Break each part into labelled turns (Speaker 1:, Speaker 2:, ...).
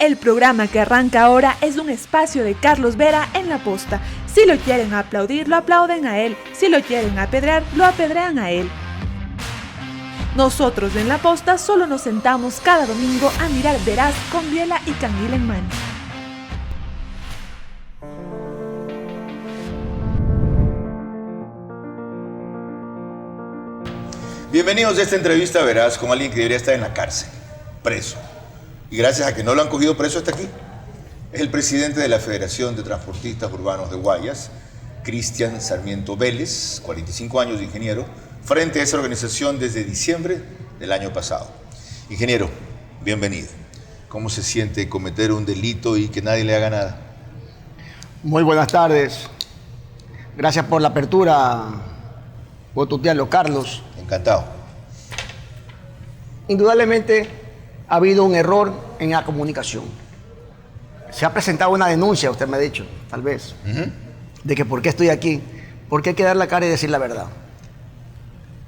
Speaker 1: El programa que arranca ahora es un espacio de Carlos Vera en La Posta. Si lo quieren aplaudir, lo aplauden a él. Si lo quieren apedrear, lo apedrean a él. Nosotros en La Posta solo nos sentamos cada domingo a mirar Veraz con biela y canguil en mano.
Speaker 2: Bienvenidos a esta entrevista a Veraz con alguien que debería estar en la cárcel, preso. Y gracias a que no lo han cogido preso hasta aquí. Es el presidente de la Federación de Transportistas Urbanos de Guayas, Cristian Sarmiento Vélez, 45 años de ingeniero, frente a esa organización desde diciembre del año pasado. Ingeniero, bienvenido. ¿Cómo se siente cometer un delito y que nadie le haga nada?
Speaker 3: Muy buenas tardes. Gracias por la apertura, Botutealo, Carlos.
Speaker 2: Encantado.
Speaker 3: Indudablemente ha habido un error en la comunicación. Se ha presentado una denuncia, usted me ha dicho, tal vez, de que por qué estoy aquí, porque hay que dar la cara y decir la verdad.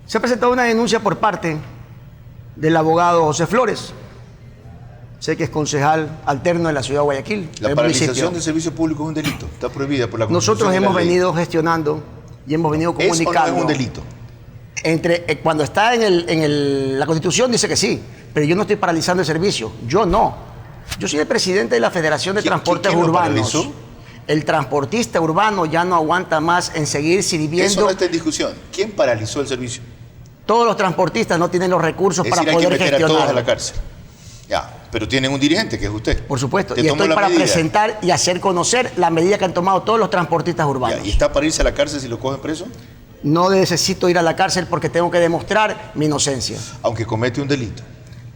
Speaker 3: Se ha presentado una denuncia por parte del abogado José Flores. Sé que es concejal alterno de la ciudad de Guayaquil.
Speaker 2: La paralización del servicio público es un delito, está prohibida por la Constitución.
Speaker 3: Nosotros hemos venido gestionando y hemos venido comunicando.
Speaker 2: ¿Eso no es un delito?
Speaker 3: Cuando está en la Constitución dice que sí, pero yo no estoy paralizando el servicio. Yo no. Yo soy el presidente de la Federación de Transportes Urbanos. El transportista urbano ya no aguanta más en seguir sirviendo.
Speaker 2: Eso no está en discusión. ¿Quién paralizó el servicio?
Speaker 3: Todos los transportistas no tienen los recursos para poder gestionar.
Speaker 2: Hay que meter a todos a la cárcel. Ya, pero tienen un dirigente que es usted.
Speaker 3: Por supuesto. Y estoy para presentar y hacer conocer la medida que han tomado todos los transportistas urbanos.
Speaker 2: Ya, ¿y está para irse a la cárcel si lo cogen preso?
Speaker 3: No necesito ir a la cárcel porque tengo que demostrar mi inocencia.
Speaker 2: Aunque comete un delito.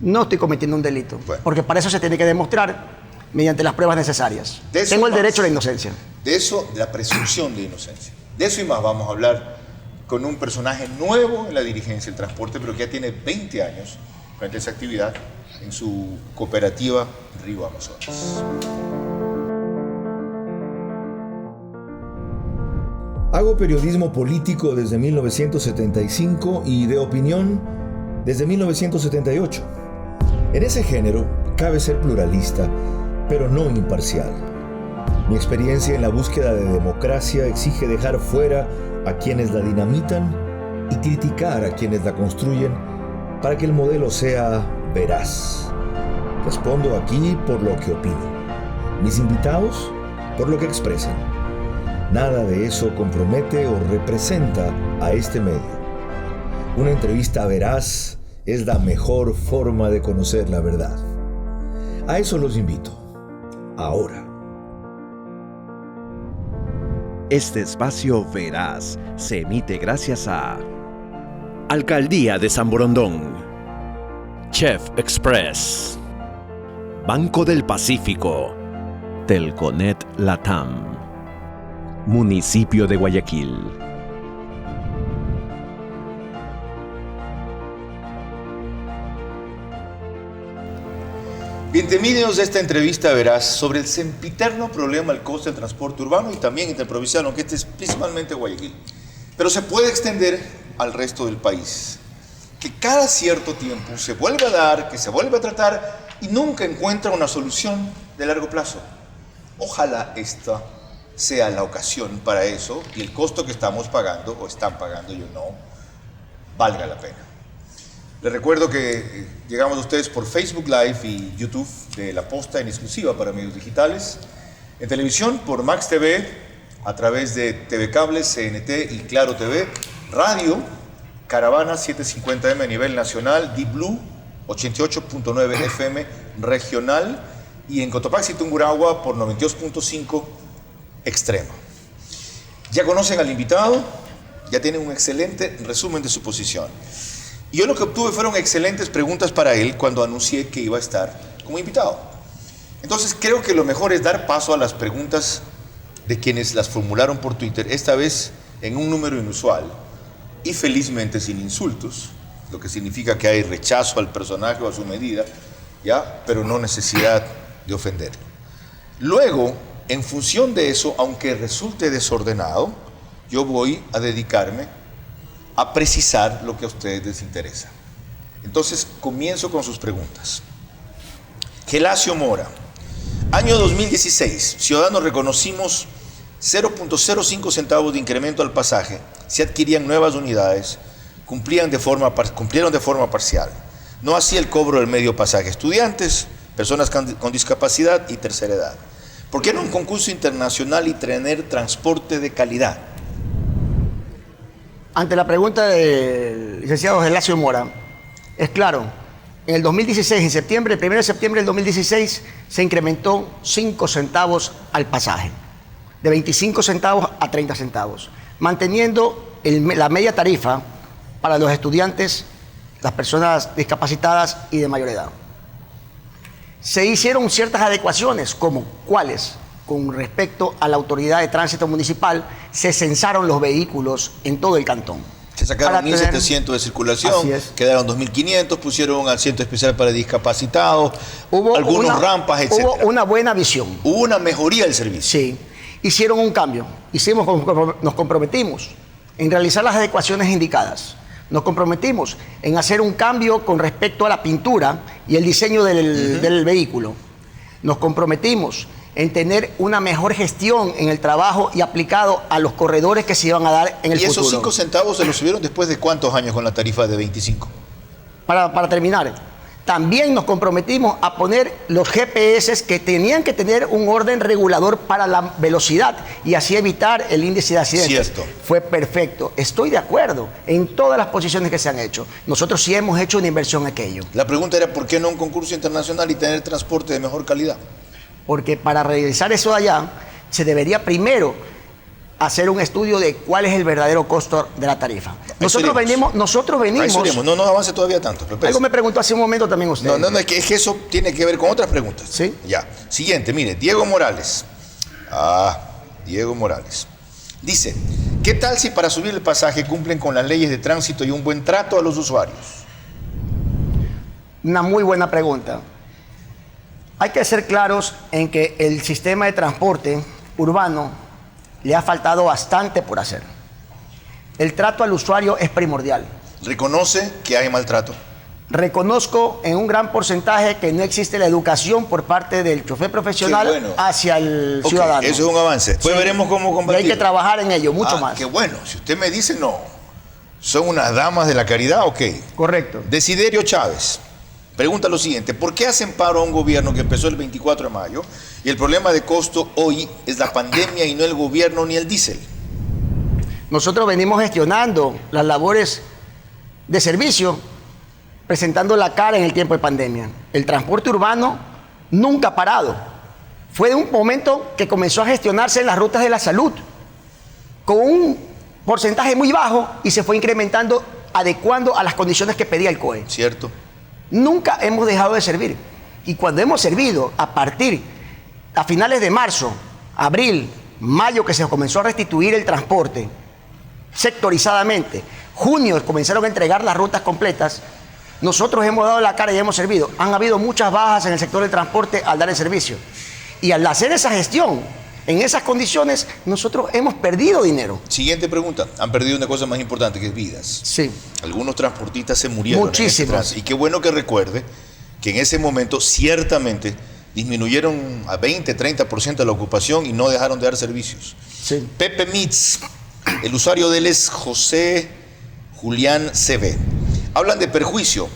Speaker 3: No estoy cometiendo un delito, bueno, porque para eso se tiene que demostrar mediante las pruebas necesarias. Tengo el derecho a la inocencia.
Speaker 2: De eso, de la presunción de inocencia. De eso y más vamos a hablar con un personaje nuevo en la dirigencia del transporte, pero que ya tiene 20 años frente a esa actividad en su cooperativa Río Amazonas.
Speaker 4: Hago periodismo político desde 1975 y de opinión desde 1978. En ese género cabe ser pluralista, pero no imparcial. Mi experiencia en la búsqueda de democracia exige dejar fuera a quienes la dinamitan y criticar a quienes la construyen para que el modelo sea veraz. Respondo aquí por lo que opino. Mis invitados por lo que expresan. Nada de eso compromete o representa a este medio. Una entrevista veraz es la mejor forma de conocer la verdad. A eso los invito. Ahora.
Speaker 5: Este espacio veraz se emite gracias a Alcaldía de San Borondón, Chef Express, Banco del Pacífico, Telconet Latam, Municipio de Guayaquil.
Speaker 2: Bienvenidos a esta entrevista Veraz sobre el sempiterno problema del coste del transporte urbano y también interprovincial, aunque este es principalmente Guayaquil. Pero se puede extender al resto del país. Que cada cierto tiempo se vuelve a dar, que se vuelve a tratar y nunca encuentra una solución de largo plazo. Ojalá esta sea la ocasión para eso y el costo que estamos pagando, o están pagando, yo no, valga la pena. Les recuerdo que llegamos a ustedes por Facebook Live y YouTube de La Posta en exclusiva para medios digitales, en televisión por Max TV, a través de TV Cable, CNT y Claro TV, radio, Caravana 750M a nivel nacional, Deep Blue 88.9 FM regional y en Cotopaxi, Tungurahua por 92.5 extremo. Ya conocen al invitado, ya tienen un excelente resumen de su posición. Y yo lo que obtuve fueron excelentes preguntas para él cuando anuncié que iba a estar como invitado. Entonces creo que lo mejor es dar paso a las preguntas de quienes las formularon por Twitter, esta vez en un número inusual y felizmente sin insultos, lo que significa que hay rechazo al personaje o a su medida, ¿ya? Pero no necesidad de ofenderlo. Luego, en función de eso, aunque resulte desordenado, yo voy a dedicarme a precisar lo que a ustedes les interesa. Entonces, comienzo con sus preguntas. Gelacio Mora, Año 2016, ciudadanos reconocimos 0.05 centavos de incremento al pasaje si adquirían nuevas unidades, cumplieron de forma parcial. No así el cobro del medio pasaje. Estudiantes, personas con discapacidad y tercera edad. ¿Por qué no un concurso internacional y tener transporte de calidad?
Speaker 3: Ante la pregunta del licenciado Gelacio Mora, es claro, en el 2016, en septiembre, el 1 de septiembre del 2016, se incrementó 5 centavos al pasaje, de 25 centavos a 30 centavos, manteniendo la media tarifa para los estudiantes, las personas discapacitadas y de mayor edad. Se hicieron ciertas adecuaciones, como ¿cuáles? Con respecto a la autoridad de tránsito municipal, se censaron los vehículos en todo el cantón.
Speaker 2: Se sacaron 1.700 de circulación, quedaron 2.500, pusieron un asiento especial para discapacitados, hubo algunas rampas, etc.
Speaker 3: Hubo una buena visión.
Speaker 2: Hubo una mejoría del servicio.
Speaker 3: Sí, hicieron un cambio, nos comprometimos en realizar las adecuaciones indicadas. Nos comprometimos en hacer un cambio con respecto a la pintura y el diseño del vehículo. Nos comprometimos en tener una mejor gestión en el trabajo y aplicado a los corredores que se iban a dar en el futuro.
Speaker 2: ¿Y esos 5 centavos se los subieron después de cuántos años con la tarifa de 25?
Speaker 3: Para terminar, también nos comprometimos a poner los GPS que tenían que tener un orden regulador para la velocidad y así evitar el índice de accidentes.
Speaker 2: Cierto.
Speaker 3: Fue perfecto. Estoy de acuerdo en todas las posiciones que se han hecho. Nosotros sí hemos hecho una inversión en aquello.
Speaker 2: La pregunta era, ¿por qué no un concurso internacional y tener transporte de mejor calidad?
Speaker 3: Porque para realizar eso allá, se debería primero hacer un estudio de cuál es el verdadero costo de la tarifa. Nosotros venimos.
Speaker 2: No avance todavía tanto.
Speaker 3: Algo me preguntó hace un momento también usted.
Speaker 2: Es que eso tiene que ver con otras preguntas.
Speaker 3: ¿Sí?
Speaker 2: Ya. Siguiente, mire, Diego Morales. Diego Morales. Dice, ¿qué tal si para subir el pasaje cumplen con las leyes de tránsito y un buen trato a los usuarios?
Speaker 3: Una muy buena pregunta. Hay que ser claros en que el sistema de transporte urbano le ha faltado bastante por hacer. El trato al usuario es primordial.
Speaker 2: ¿Reconoce que hay maltrato?
Speaker 3: Reconozco en un gran porcentaje que no existe la educación por parte del chofer profesional hacia el ciudadano.
Speaker 2: Eso es un avance. Después veremos cómo combatirlo.
Speaker 3: Y hay que trabajar en ello, mucho más.
Speaker 2: Qué bueno. Si usted me dice no, son unas damas de la caridad, ok.
Speaker 3: Correcto.
Speaker 2: Desiderio Chávez pregunta lo siguiente: ¿por qué hacen paro a un gobierno que empezó el 24 de mayo y el problema de costo hoy es la pandemia y no el gobierno ni el diésel?
Speaker 3: Nosotros venimos gestionando las labores de servicio, presentando la cara en el tiempo de pandemia. El transporte urbano nunca ha parado. Fue de un momento que comenzó a gestionarse en las rutas de la salud, con un porcentaje muy bajo y se fue incrementando, adecuando a las condiciones que pedía el COE.
Speaker 2: Cierto.
Speaker 3: Nunca hemos dejado de servir. Y cuando hemos servido, a finales de marzo, abril, mayo, que se comenzó a restituir el transporte sectorizadamente, junio comenzaron a entregar las rutas completas, nosotros hemos dado la cara y hemos servido. Han habido muchas bajas en el sector del transporte al dar el servicio. Y al hacer esa gestión, en esas condiciones, nosotros hemos perdido dinero.
Speaker 2: Siguiente pregunta. Han perdido una cosa más importante, que es vidas.
Speaker 3: Sí.
Speaker 2: Algunos transportistas se murieron.
Speaker 3: Muchísimos.
Speaker 2: Y qué bueno que recuerde que en ese momento ciertamente disminuyeron a 20-30% la ocupación y no dejaron de dar servicios.
Speaker 3: Sí.
Speaker 2: Pepe Mitz, el usuario de él es José Julián CB. Hablan de perjuicio,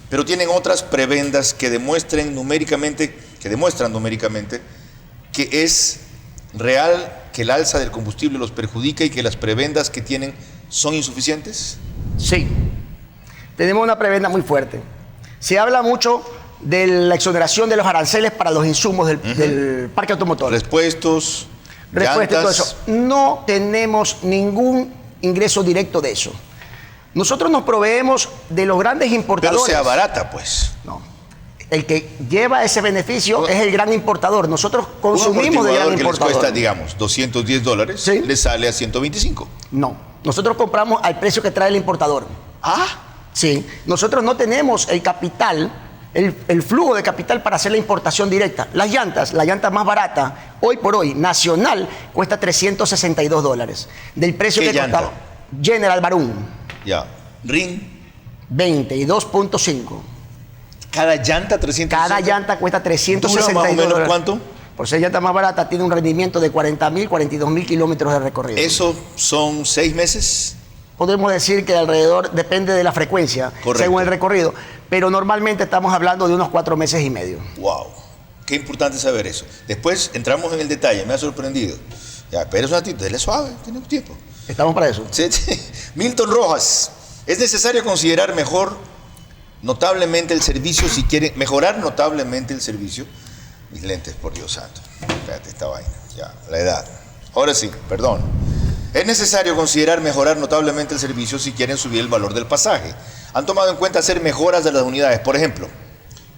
Speaker 2: pero tienen otras prebendas que demuestran numéricamente que es real que el alza del combustible los perjudica y que las prebendas que tienen son insuficientes.
Speaker 3: Sí, tenemos una prebenda muy fuerte. Se habla mucho de la exoneración de los aranceles para los insumos del parque automotor.
Speaker 2: Repuestos,
Speaker 3: y todo eso. No tenemos ningún ingreso directo de eso. Nosotros nos proveemos de los grandes importadores.
Speaker 2: Pero se abarata, pues.
Speaker 3: No. El que lleva ese beneficio es el gran importador. Nosotros consumimos del gran importador.
Speaker 2: Que les cuesta, digamos, $210,
Speaker 3: ¿sí?
Speaker 2: Le sale a 125.
Speaker 3: No. Nosotros compramos al precio que trae el importador. Sí. Nosotros no tenemos el capital, el flujo de capital para hacer la importación directa. La llanta más barata, hoy por hoy, nacional, cuesta $362. Del precio que costaba General Barún.
Speaker 2: Ya. RIN.
Speaker 3: 22.5.
Speaker 2: Cada llanta 300.
Speaker 3: Cada llanta cuesta $362.
Speaker 2: ¿Dura más o menos cuánto?
Speaker 3: Por ser llanta más barata, tiene un rendimiento de 40.000, 42.000 kilómetros de recorrido.
Speaker 2: ¿Eso son 6 meses?
Speaker 3: Podemos decir que alrededor, depende de la frecuencia,
Speaker 2: Correcto.
Speaker 3: según el recorrido, pero normalmente estamos hablando de unos 4 meses y medio.
Speaker 2: ¡Wow! Qué importante saber eso. Después entramos en el detalle, me ha sorprendido. Ya, pero es un ratito, dele suave, tenemos tiempo.
Speaker 3: Estamos para eso.
Speaker 2: Sí, sí. Milton Rojas, ¿es necesario considerar notablemente el servicio si quieren mejorar notablemente el servicio? Mis lentes, por Dios santo. Espérate esta vaina. Ya, la edad. Ahora sí, perdón. Es necesario considerar mejorar notablemente el servicio si quieren subir el valor del pasaje. Han tomado en cuenta hacer mejoras de las unidades. Por ejemplo,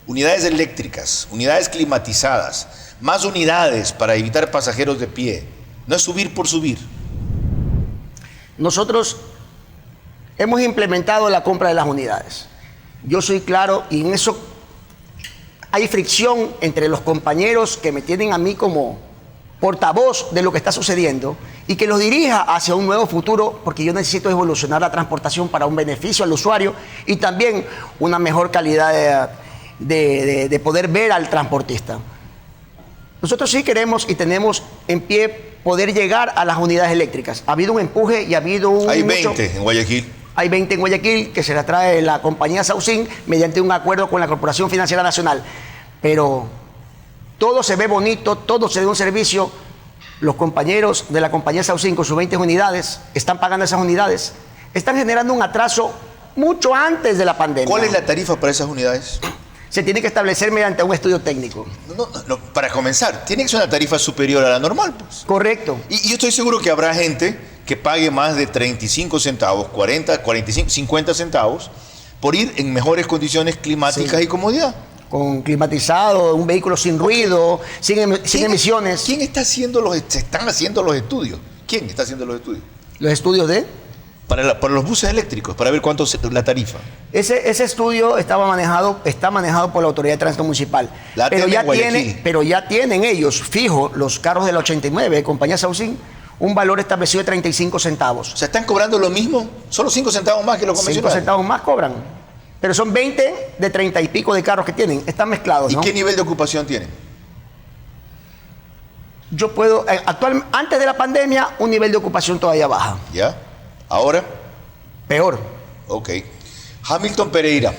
Speaker 2: unidades eléctricas, unidades climatizadas, más unidades para evitar pasajeros de pie. No es subir por subir.
Speaker 3: Nosotros hemos implementado la compra de las unidades. Yo soy claro y en eso hay fricción entre los compañeros que me tienen a mí como portavoz de lo que está sucediendo y que los dirija hacia un nuevo futuro, porque yo necesito evolucionar la transportación para un beneficio al usuario y también una mejor calidad de poder ver al transportista. Nosotros sí queremos y tenemos en pie poder llegar a las unidades eléctricas. Ha habido un empuje y ha habido un...
Speaker 2: Hay 20 en Guayaquil.
Speaker 3: Hay 20 en Guayaquil que se la trae la compañía Saucin mediante un acuerdo con la Corporación Financiera Nacional. Pero todo se ve bonito, todo se ve un servicio. Los compañeros de la compañía Saucin con sus 20 unidades están pagando esas unidades. Están generando un atraso mucho antes de la pandemia.
Speaker 2: ¿Cuál es la tarifa para esas unidades?
Speaker 3: Se tiene que establecer mediante un estudio técnico.
Speaker 2: No, para comenzar, tiene que ser una tarifa superior a la normal, pues.
Speaker 3: Correcto.
Speaker 2: Y yo estoy seguro que habrá gente que pague más de 35 centavos, 40, 45, 50 centavos por ir en mejores condiciones climáticas y comodidad.
Speaker 3: Con climatizado, un vehículo sin ruido, sin emisiones.
Speaker 2: ¿Quién está haciendo se están haciendo los estudios? ¿Quién está haciendo los estudios?
Speaker 3: Los estudios de...
Speaker 2: Para los buses eléctricos, para ver cuánto es la tarifa.
Speaker 3: Ese estudio está manejado por la Autoridad de Tránsito Municipal. Pero ya tienen ellos fijo los carros de la 89, compañía Saucin, un valor establecido de 35 centavos.
Speaker 2: O sea, ¿están cobrando lo mismo? ¿Solo 5 centavos más que los convencionales?
Speaker 3: 5 centavos más cobran. Pero son 20 de 30 y pico de carros que tienen. Están mezclados, ¿no?
Speaker 2: ¿Y qué nivel de ocupación tienen?
Speaker 3: Yo puedo... antes de la pandemia, un nivel de ocupación todavía baja.
Speaker 2: ¿Ya? ¿Ahora?
Speaker 3: Peor.
Speaker 2: Ok. Hamilton Pereira.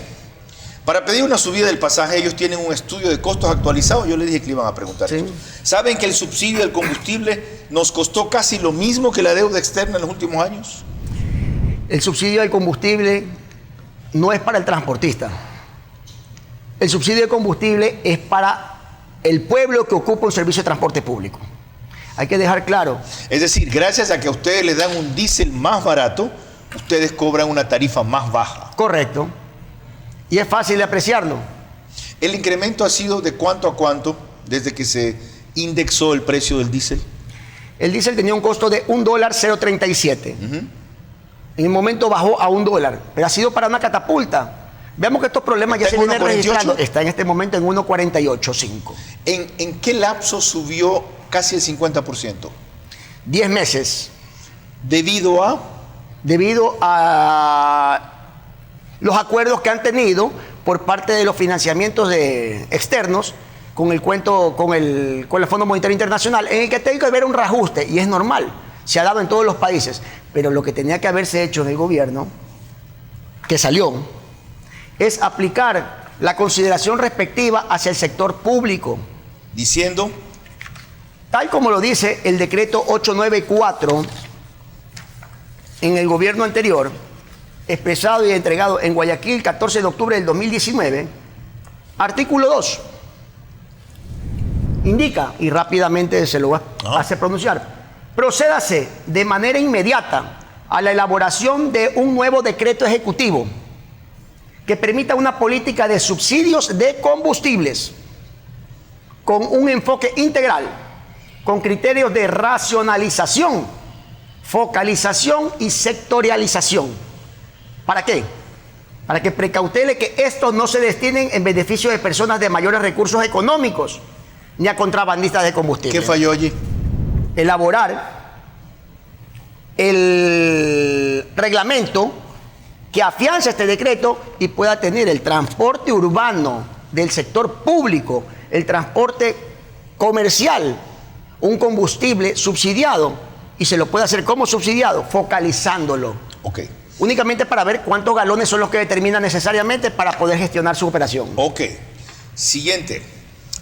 Speaker 2: Para pedir una subida del pasaje, ellos tienen un estudio de costos actualizado. Yo les dije que le iban a preguntar
Speaker 3: Sí.
Speaker 2: esto. ¿Saben que el subsidio del combustible nos costó casi lo mismo que la deuda externa en los últimos años?
Speaker 3: El subsidio del combustible no es para el transportista. El subsidio de combustible es para el pueblo que ocupa un servicio de transporte público. Hay que dejar claro.
Speaker 2: Es decir, gracias a que a ustedes les dan un diésel más barato, ustedes cobran una tarifa más baja.
Speaker 3: Correcto. Y es fácil de apreciarlo.
Speaker 2: ¿El incremento ha sido de cuánto a cuánto desde que se indexó el precio del diésel?
Speaker 3: El diésel tenía un costo de $1.037. En el momento bajó a $1, pero ha sido para una catapulta. Veamos que estos problemas ya se vienen registrando. Está en este momento en 1.48.5.
Speaker 2: ¿En qué lapso subió casi el 50%?
Speaker 3: 10 meses.
Speaker 2: ¿Debido a?
Speaker 3: Debido a los acuerdos que han tenido por parte de los financiamientos externos con el Fondo Monetario Internacional, en el que tiene que haber un reajuste, y es normal, se ha dado en todos los países, pero lo que tenía que haberse hecho en el gobierno, que salió, es aplicar la consideración respectiva hacia el sector público.
Speaker 2: Diciendo,
Speaker 3: Tal como lo dice el decreto 894 en el gobierno anterior, expresado y entregado en Guayaquil 14 de octubre del 2019, artículo 2, indica, y rápidamente se lo hace pronunciar, procédase de manera inmediata a la elaboración de un nuevo decreto ejecutivo que permita una política de subsidios de combustibles con un enfoque integral, con criterios de racionalización, focalización y sectorialización. ¿Para qué? Para que precautele que estos no se destinen en beneficio de personas de mayores recursos económicos ni a contrabandistas de combustible.
Speaker 2: ¿qué falló allí?
Speaker 3: Elaborar el reglamento que afianza este decreto y pueda tener el transporte urbano del sector público, el transporte comercial un combustible subsidiado, y se lo puede hacer como subsidiado, focalizándolo.
Speaker 2: Ok.
Speaker 3: Únicamente para ver cuántos galones son los que determina necesariamente para poder gestionar su operación.
Speaker 2: Ok. Siguiente.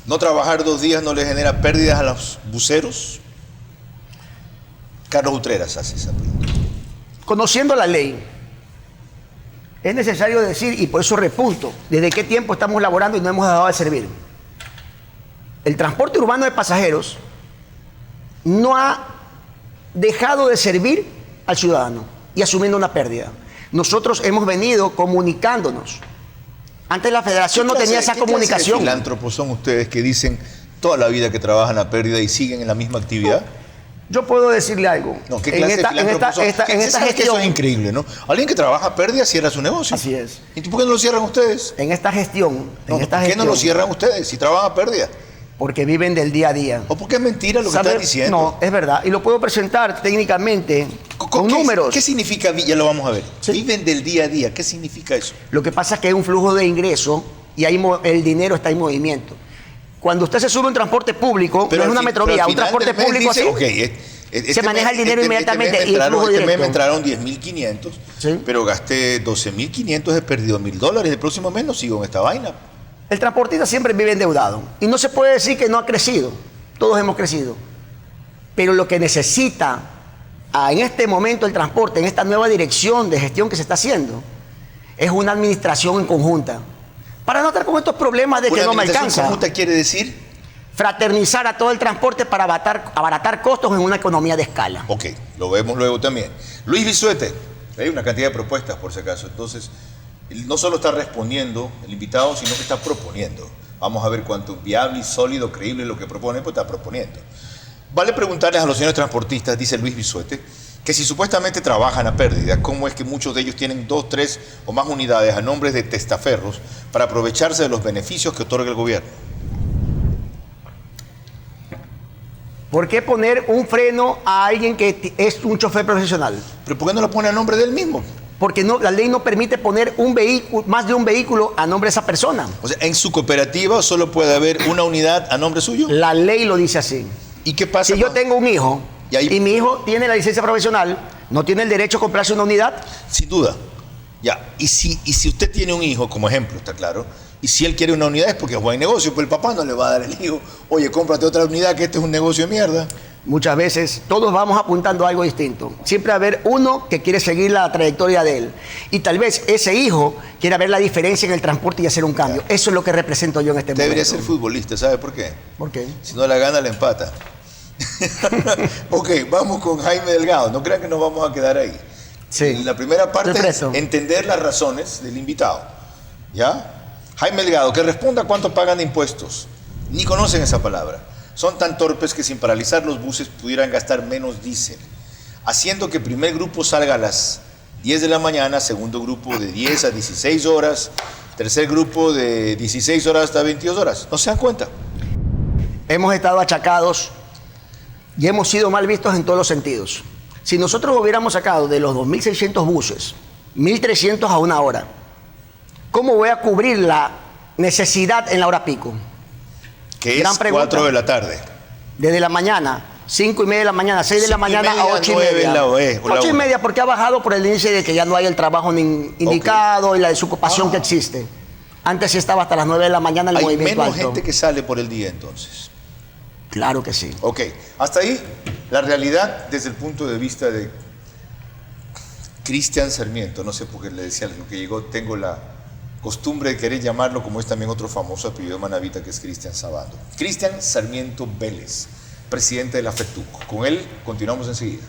Speaker 2: ¿No trabajar 2 días no le genera pérdidas a los buceros? Carlos Utreras hace esa pregunta.
Speaker 3: Conociendo la ley, es necesario decir, y por eso repunto, desde qué tiempo estamos laborando y no hemos dejado de servir. El transporte urbano de pasajeros no ha dejado de servir al ciudadano y asumiendo una pérdida. Nosotros hemos venido comunicándonos. Antes la federación no tenía esa comunicación.
Speaker 2: ¿Qué filántropos son ustedes que dicen toda la vida que trabajan a pérdida y siguen en la misma actividad?
Speaker 3: Yo puedo decirle algo.
Speaker 2: No, ¿qué clase de filántropos son?
Speaker 3: En esta
Speaker 2: ¿Sabes que eso
Speaker 3: gestión,
Speaker 2: es increíble, ¿no? Alguien que trabaja a pérdida cierra su negocio.
Speaker 3: Así es.
Speaker 2: ¿Y por qué no lo cierran ustedes?
Speaker 3: en esta gestión,
Speaker 2: ¿Por qué no lo cierran ustedes si trabajan a pérdida?
Speaker 3: porque viven del día a día.
Speaker 2: ¿O porque es mentira lo que están diciendo?
Speaker 3: No, es verdad. Y lo puedo presentar técnicamente con números.
Speaker 2: ¿Qué significa? Ya lo vamos a ver.
Speaker 3: Sí.
Speaker 2: Viven del día a día. ¿Qué significa eso?
Speaker 3: Lo que pasa es que hay un flujo de ingreso y ahí el dinero está en movimiento. Cuando usted se sube a un transporte público, no es una metrovía, un transporte público así, se maneja el dinero inmediatamente y el flujo
Speaker 2: directo.
Speaker 3: directo.
Speaker 2: Me entraron 10.500,
Speaker 3: Sí.
Speaker 2: pero gasté 12.500, he perdido $1.000. El próximo mes no sigo en esta vaina.
Speaker 3: El transportista siempre vive endeudado. Y no se puede decir que no ha crecido. Todos hemos crecido. Pero lo que necesita en este momento el transporte, en esta nueva dirección de gestión que se está haciendo, es una administración en conjunta. Para no estar con estos problemas de que no me alcanza.
Speaker 2: ¿Conjunta quiere decir?
Speaker 3: Fraternizar a todo el transporte para abaratar costos en una economía de escala.
Speaker 2: Ok, lo vemos luego también. Luis Bisuete, hay una cantidad de propuestas por si acaso. Entonces, él no solo está respondiendo el invitado, sino que está proponiendo. Vamos a ver cuánto viable y sólido, creíble lo que propone, pues está proponiendo. Vale preguntarles a los señores transportistas, dice Luis Bisuete, que si supuestamente trabajan a pérdida, ¿cómo es que muchos de ellos tienen 2, 3 o más unidades a nombres de testaferros para aprovecharse de los beneficios que otorga el gobierno?
Speaker 3: ¿Por qué poner un freno a alguien que es un chofer profesional?
Speaker 2: ¿Pero por qué no lo pone a nombre de él mismo?
Speaker 3: Porque no, la ley no permite poner un vehículo, más de un vehículo a nombre de esa persona.
Speaker 2: O sea, en su cooperativa solo puede haber una unidad a nombre suyo.
Speaker 3: La ley lo dice así.
Speaker 2: ¿Y qué pasa?
Speaker 3: Si yo tengo un hijo
Speaker 2: y
Speaker 3: mi hijo tiene la licencia profesional, ¿no tiene el derecho a comprarse una unidad?
Speaker 2: Sin duda. Ya. Y si usted tiene un hijo, como ejemplo, está claro, y si él quiere una unidad es porque es buen negocio, pues el papá no le va a dar el hijo, oye, cómprate otra unidad que este es un negocio de mierda.
Speaker 3: Muchas veces todos vamos apuntando a algo distinto. Siempre va a haber uno que quiere seguir la trayectoria de él. Y tal vez ese hijo quiera ver la diferencia en el transporte y hacer un cambio. Eso es lo que represento yo en este momento.
Speaker 2: Debería ser futbolista, ¿sabe por qué?
Speaker 3: ¿Por qué?
Speaker 2: Si no la gana, la empata. Ok, vamos con Jaime Delgado. No crean que nos vamos a quedar ahí.
Speaker 3: Sí.
Speaker 2: La primera parte
Speaker 3: Perfecto.
Speaker 2: es entender las razones del invitado. ¿Ya? Jaime Delgado, que responda cuánto pagan de impuestos. Ni conocen esa palabra. Son tan torpes que sin paralizar los buses pudieran gastar menos diésel, haciendo que el primer grupo salga a las 10 de la mañana, segundo grupo de 10 a 16 horas, tercer grupo de 16 horas hasta 22 horas. ¿No se dan cuenta?
Speaker 3: Hemos estado achacados y hemos sido mal vistos en todos los sentidos. Si nosotros hubiéramos sacado de los 2.600 buses, 1.300 a una hora, ¿cómo voy a cubrir la necesidad en la hora pico?
Speaker 2: Que
Speaker 3: Gran
Speaker 2: es
Speaker 3: pregunta.
Speaker 2: 4 de la tarde.
Speaker 3: Desde la mañana, 5:30 de la mañana, 6 de la
Speaker 2: 5:30,
Speaker 3: mañana a 8:30.
Speaker 2: 9 la
Speaker 3: 8:30 porque ha bajado por el índice de que ya no hay el trabajo indicado y la desocupación que existe. Antes sí estaba hasta las 9 de la mañana el
Speaker 2: Hay
Speaker 3: movimiento
Speaker 2: menos
Speaker 3: alto.
Speaker 2: gente que sale por el día entonces.
Speaker 3: Claro que sí.
Speaker 2: Ok, hasta ahí la realidad desde el punto de vista de Cristian Sarmiento. No sé por qué le decía lo que llegó, tengo la costumbre de querer llamarlo como es también otro famoso apellido de Manavita que es Cristian Sabando. Cristian Sarmiento Vélez, presidente de la FETUC. Con él continuamos enseguida.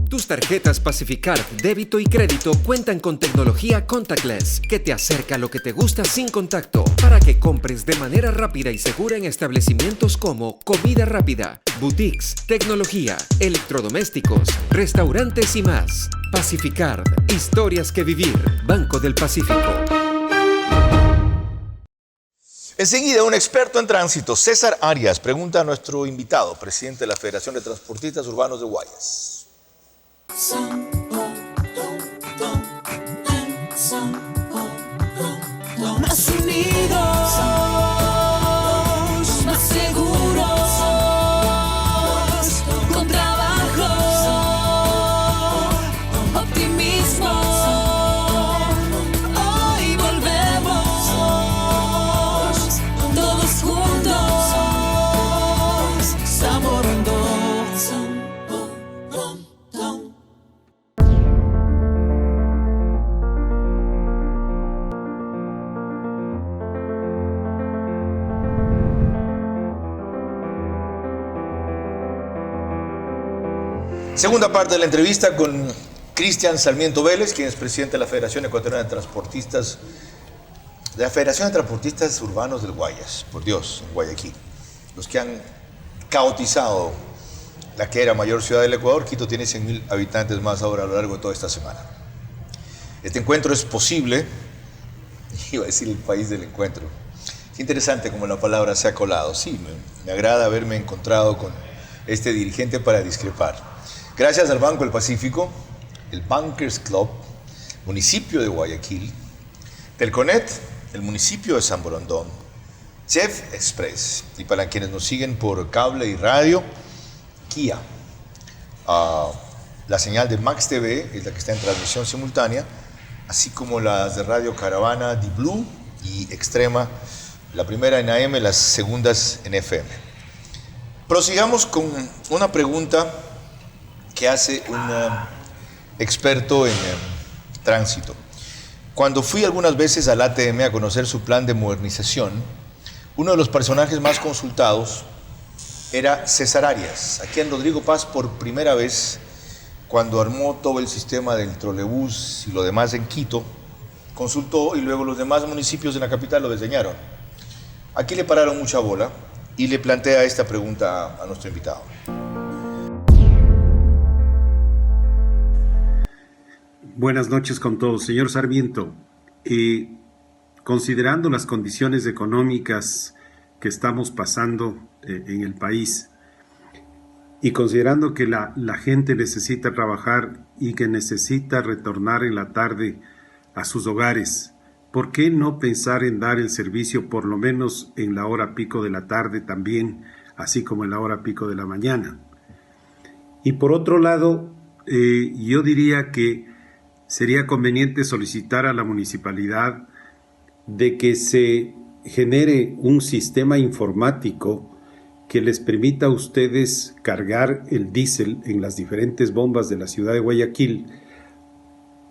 Speaker 5: Tus tarjetas Pacificard, débito y crédito cuentan con tecnología contactless que te acerca a lo que te gusta sin contacto para que compres de manera rápida y segura en establecimientos como comida rápida, boutiques, tecnología, electrodomésticos, restaurantes y más. Pacificard, historias que vivir. Banco del Pacífico.
Speaker 2: Enseguida, un experto en tránsito, César Arias, pregunta a nuestro invitado, presidente de la Federación de Transportistas Urbanos de Guayas.
Speaker 6: Más unidos, más seguros, con trabajo, optimismo. Hoy volvemos, todos juntos, Samborondón.
Speaker 2: Segunda parte de la entrevista con Cristian Sarmiento Vélez, quien es presidente de la Federación Ecuatoriana de Transportistas, de la Federación de Transportistas Urbanos del Guayas, por Dios, en Guayaquil. Los que han caotizado la que era mayor ciudad del Ecuador. Quito tiene 100.000 habitantes más ahora a lo largo de toda esta semana. Este encuentro es posible, iba a decir el país del encuentro. Es interesante como la palabra se ha colado. Sí, me agrada haberme encontrado con este dirigente para discrepar. Gracias al Banco del Pacífico, el Bankers Club, municipio de Guayaquil, Telconet, el municipio de San Borondón, Chef Express, y para quienes nos siguen por cable y radio, Kia. La señal de Max TV es la que está en transmisión simultánea, así como las de Radio Caravana, Di Blue y Extrema, la primera en AM, las segundas en FM. Prosigamos con una pregunta que hace un experto en tránsito. Cuando fui algunas veces al ATM a conocer su plan de modernización, uno de los personajes más consultados era César Arias, aquí en Rodrigo Paz por primera vez, cuando armó todo el sistema del trolebús y lo demás en Quito, consultó y luego los demás municipios de la capital lo diseñaron. Aquí le pararon mucha bola y le plantea esta pregunta a nuestro invitado.
Speaker 7: Buenas noches con todos. Señor Sarmiento, considerando las condiciones económicas que estamos pasando en el país y considerando que la gente necesita trabajar y que necesita retornar en la tarde a sus hogares, ¿por qué no pensar en dar el servicio por lo menos en la hora pico de la tarde también, así como en la hora pico de la mañana? Y por otro lado, yo diría que sería conveniente solicitar a la municipalidad de que se genere un sistema informático que les permita a ustedes cargar el diésel en las diferentes bombas de la ciudad de Guayaquil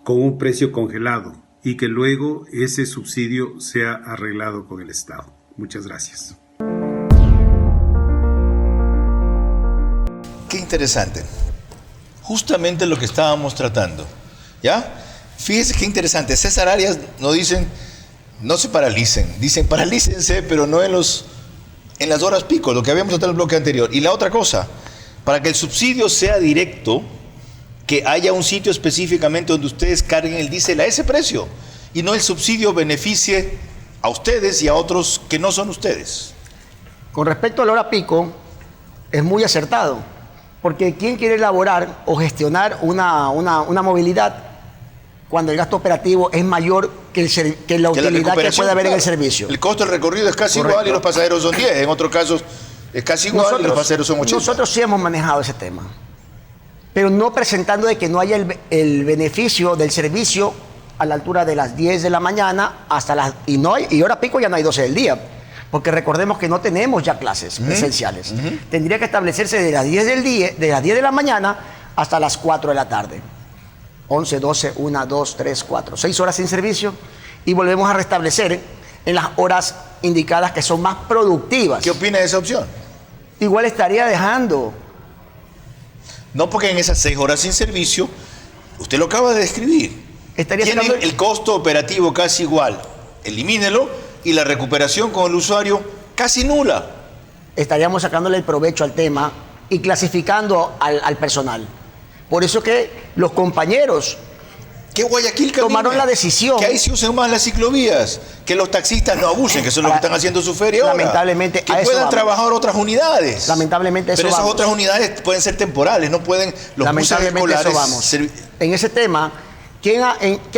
Speaker 7: con un precio congelado y que luego ese subsidio sea arreglado con el Estado. Muchas gracias.
Speaker 2: Qué interesante. Justamente lo que estábamos tratando. ¿Ya? Fíjese qué interesante. César Arias nos dicen, no se paralicen. Dicen, paralícense, pero no en las horas pico, lo que habíamos tratado en el bloque anterior. Y la otra cosa, para que el subsidio sea directo, que haya un sitio específicamente donde ustedes carguen el diésel a ese precio. Y no el subsidio beneficie a ustedes y a otros que no son ustedes.
Speaker 3: Con respecto a la hora pico, es muy acertado. Porque ¿quién quiere elaborar o gestionar una movilidad cuando el gasto operativo es mayor que la utilidad que puede haber en el servicio?
Speaker 2: El costo del recorrido es casi igual y los pasajeros son 10. En otros casos es casi igual y los pasajeros son 80.
Speaker 3: Nosotros sí hemos manejado ese tema, pero no presentando de que no haya el beneficio del servicio a la altura de las 10 de la mañana hasta las... Y hora pico ya no hay 12 del día. Porque recordemos que no tenemos ya clases presenciales. Tendría que establecerse de las 10 del día, de las 10 de la mañana hasta las 4 de la tarde. 11, 12, 1, 2, 3, 4. 6 horas sin servicio y volvemos a restablecer en las horas indicadas que son más productivas.
Speaker 2: ¿Qué opina de esa opción?
Speaker 3: Igual estaría dejando.
Speaker 2: No, porque en esas 6 horas sin servicio, usted lo acaba de describir. Tiene el costo operativo casi igual. Elimínelo. Y la recuperación con el usuario casi nula.
Speaker 3: Estaríamos sacándole el provecho al tema y clasificando al personal. Por eso que los compañeros
Speaker 2: Que Guayaquil camine,
Speaker 3: tomaron la decisión.
Speaker 2: que ahí se usen más las ciclovías, que los taxistas no abusen, que eso es lo que están haciendo su feria ahora.
Speaker 3: Lamentablemente,
Speaker 2: que
Speaker 3: a eso
Speaker 2: puedan
Speaker 3: vamos.
Speaker 2: trabajar otras unidades.
Speaker 3: Lamentablemente eso
Speaker 2: Pero esas
Speaker 3: vamos.
Speaker 2: otras unidades pueden ser temporales, no pueden los buses
Speaker 3: Lamentablemente eso
Speaker 2: escolares
Speaker 3: vamos. En ese tema, ¿qué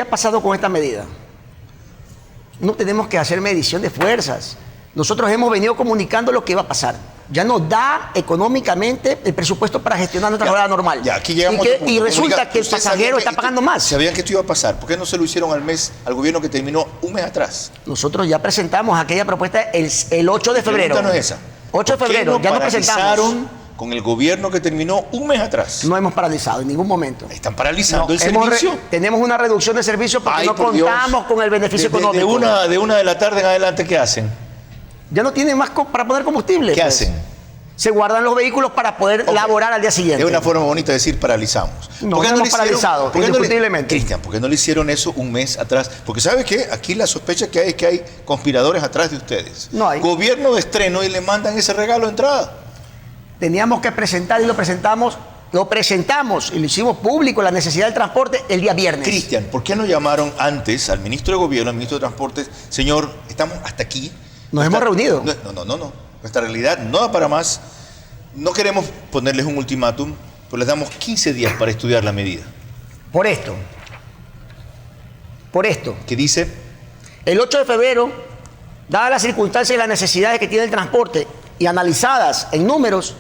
Speaker 3: ha pasado con esta medida? No tenemos que hacer medición de fuerzas. Nosotros hemos venido comunicando lo que va a pasar. Ya nos da económicamente el presupuesto para gestionar nuestra jornada normal.
Speaker 2: Ya, aquí llegamos
Speaker 3: y
Speaker 2: a otro punto.
Speaker 3: resulta
Speaker 2: Comunica,
Speaker 3: que el
Speaker 2: ustedes
Speaker 3: pasajero
Speaker 2: sabían
Speaker 3: está pagando más.
Speaker 2: Sabían que esto iba a pasar. ¿Por qué no se lo hicieron al gobierno que terminó un mes atrás?
Speaker 3: Nosotros ya presentamos aquella propuesta el 8 de febrero.
Speaker 2: La pregunta no es esa.
Speaker 3: 8 de
Speaker 2: ¿Por qué
Speaker 3: febrero,
Speaker 2: no
Speaker 3: ya nos presentamos.
Speaker 2: paralizaron con el gobierno que terminó un mes atrás?
Speaker 3: No hemos paralizado en ningún momento.
Speaker 2: Están paralizando
Speaker 3: No,
Speaker 2: el servicio.
Speaker 3: tenemos una reducción de servicio porque
Speaker 2: Ay,
Speaker 3: no
Speaker 2: por Dios.
Speaker 3: contamos con el beneficio económico.
Speaker 2: De una de la tarde en adelante, ¿qué hacen?
Speaker 3: Ya no tienen más para poner combustible.
Speaker 2: ¿Qué
Speaker 3: pues.
Speaker 2: hacen?
Speaker 3: Se guardan los vehículos para poder
Speaker 2: Ok.
Speaker 3: laborar al día siguiente.
Speaker 2: Es una forma bonita de decir paralizamos.
Speaker 3: No,
Speaker 2: ¿Por qué
Speaker 3: no hemos
Speaker 2: le hicieron-
Speaker 3: paralizado,
Speaker 2: por qué no le-
Speaker 3: indiscutiblemente.
Speaker 2: Cristian, ¿por qué no le hicieron eso un mes atrás? Porque ¿sabe qué? Aquí la sospecha que hay es que hay conspiradores atrás de ustedes.
Speaker 3: No hay.
Speaker 2: Gobierno de estreno y le mandan ese regalo de entrada.
Speaker 3: Teníamos que presentar y lo presentamos y lo hicimos público, la necesidad del transporte el día viernes.
Speaker 2: Cristian, ¿por qué no llamaron antes al ministro de Gobierno, al ministro de Transportes? Señor, estamos hasta aquí.
Speaker 3: Nos hemos reunido.
Speaker 2: No. Nuestra realidad no da para más. No queremos ponerles un ultimátum, pero les damos 15 días para estudiar la medida.
Speaker 3: Por esto,
Speaker 2: ¿Qué dice?
Speaker 3: el 8 de febrero, dadas las circunstancias y las necesidades que tiene el transporte y analizadas en números,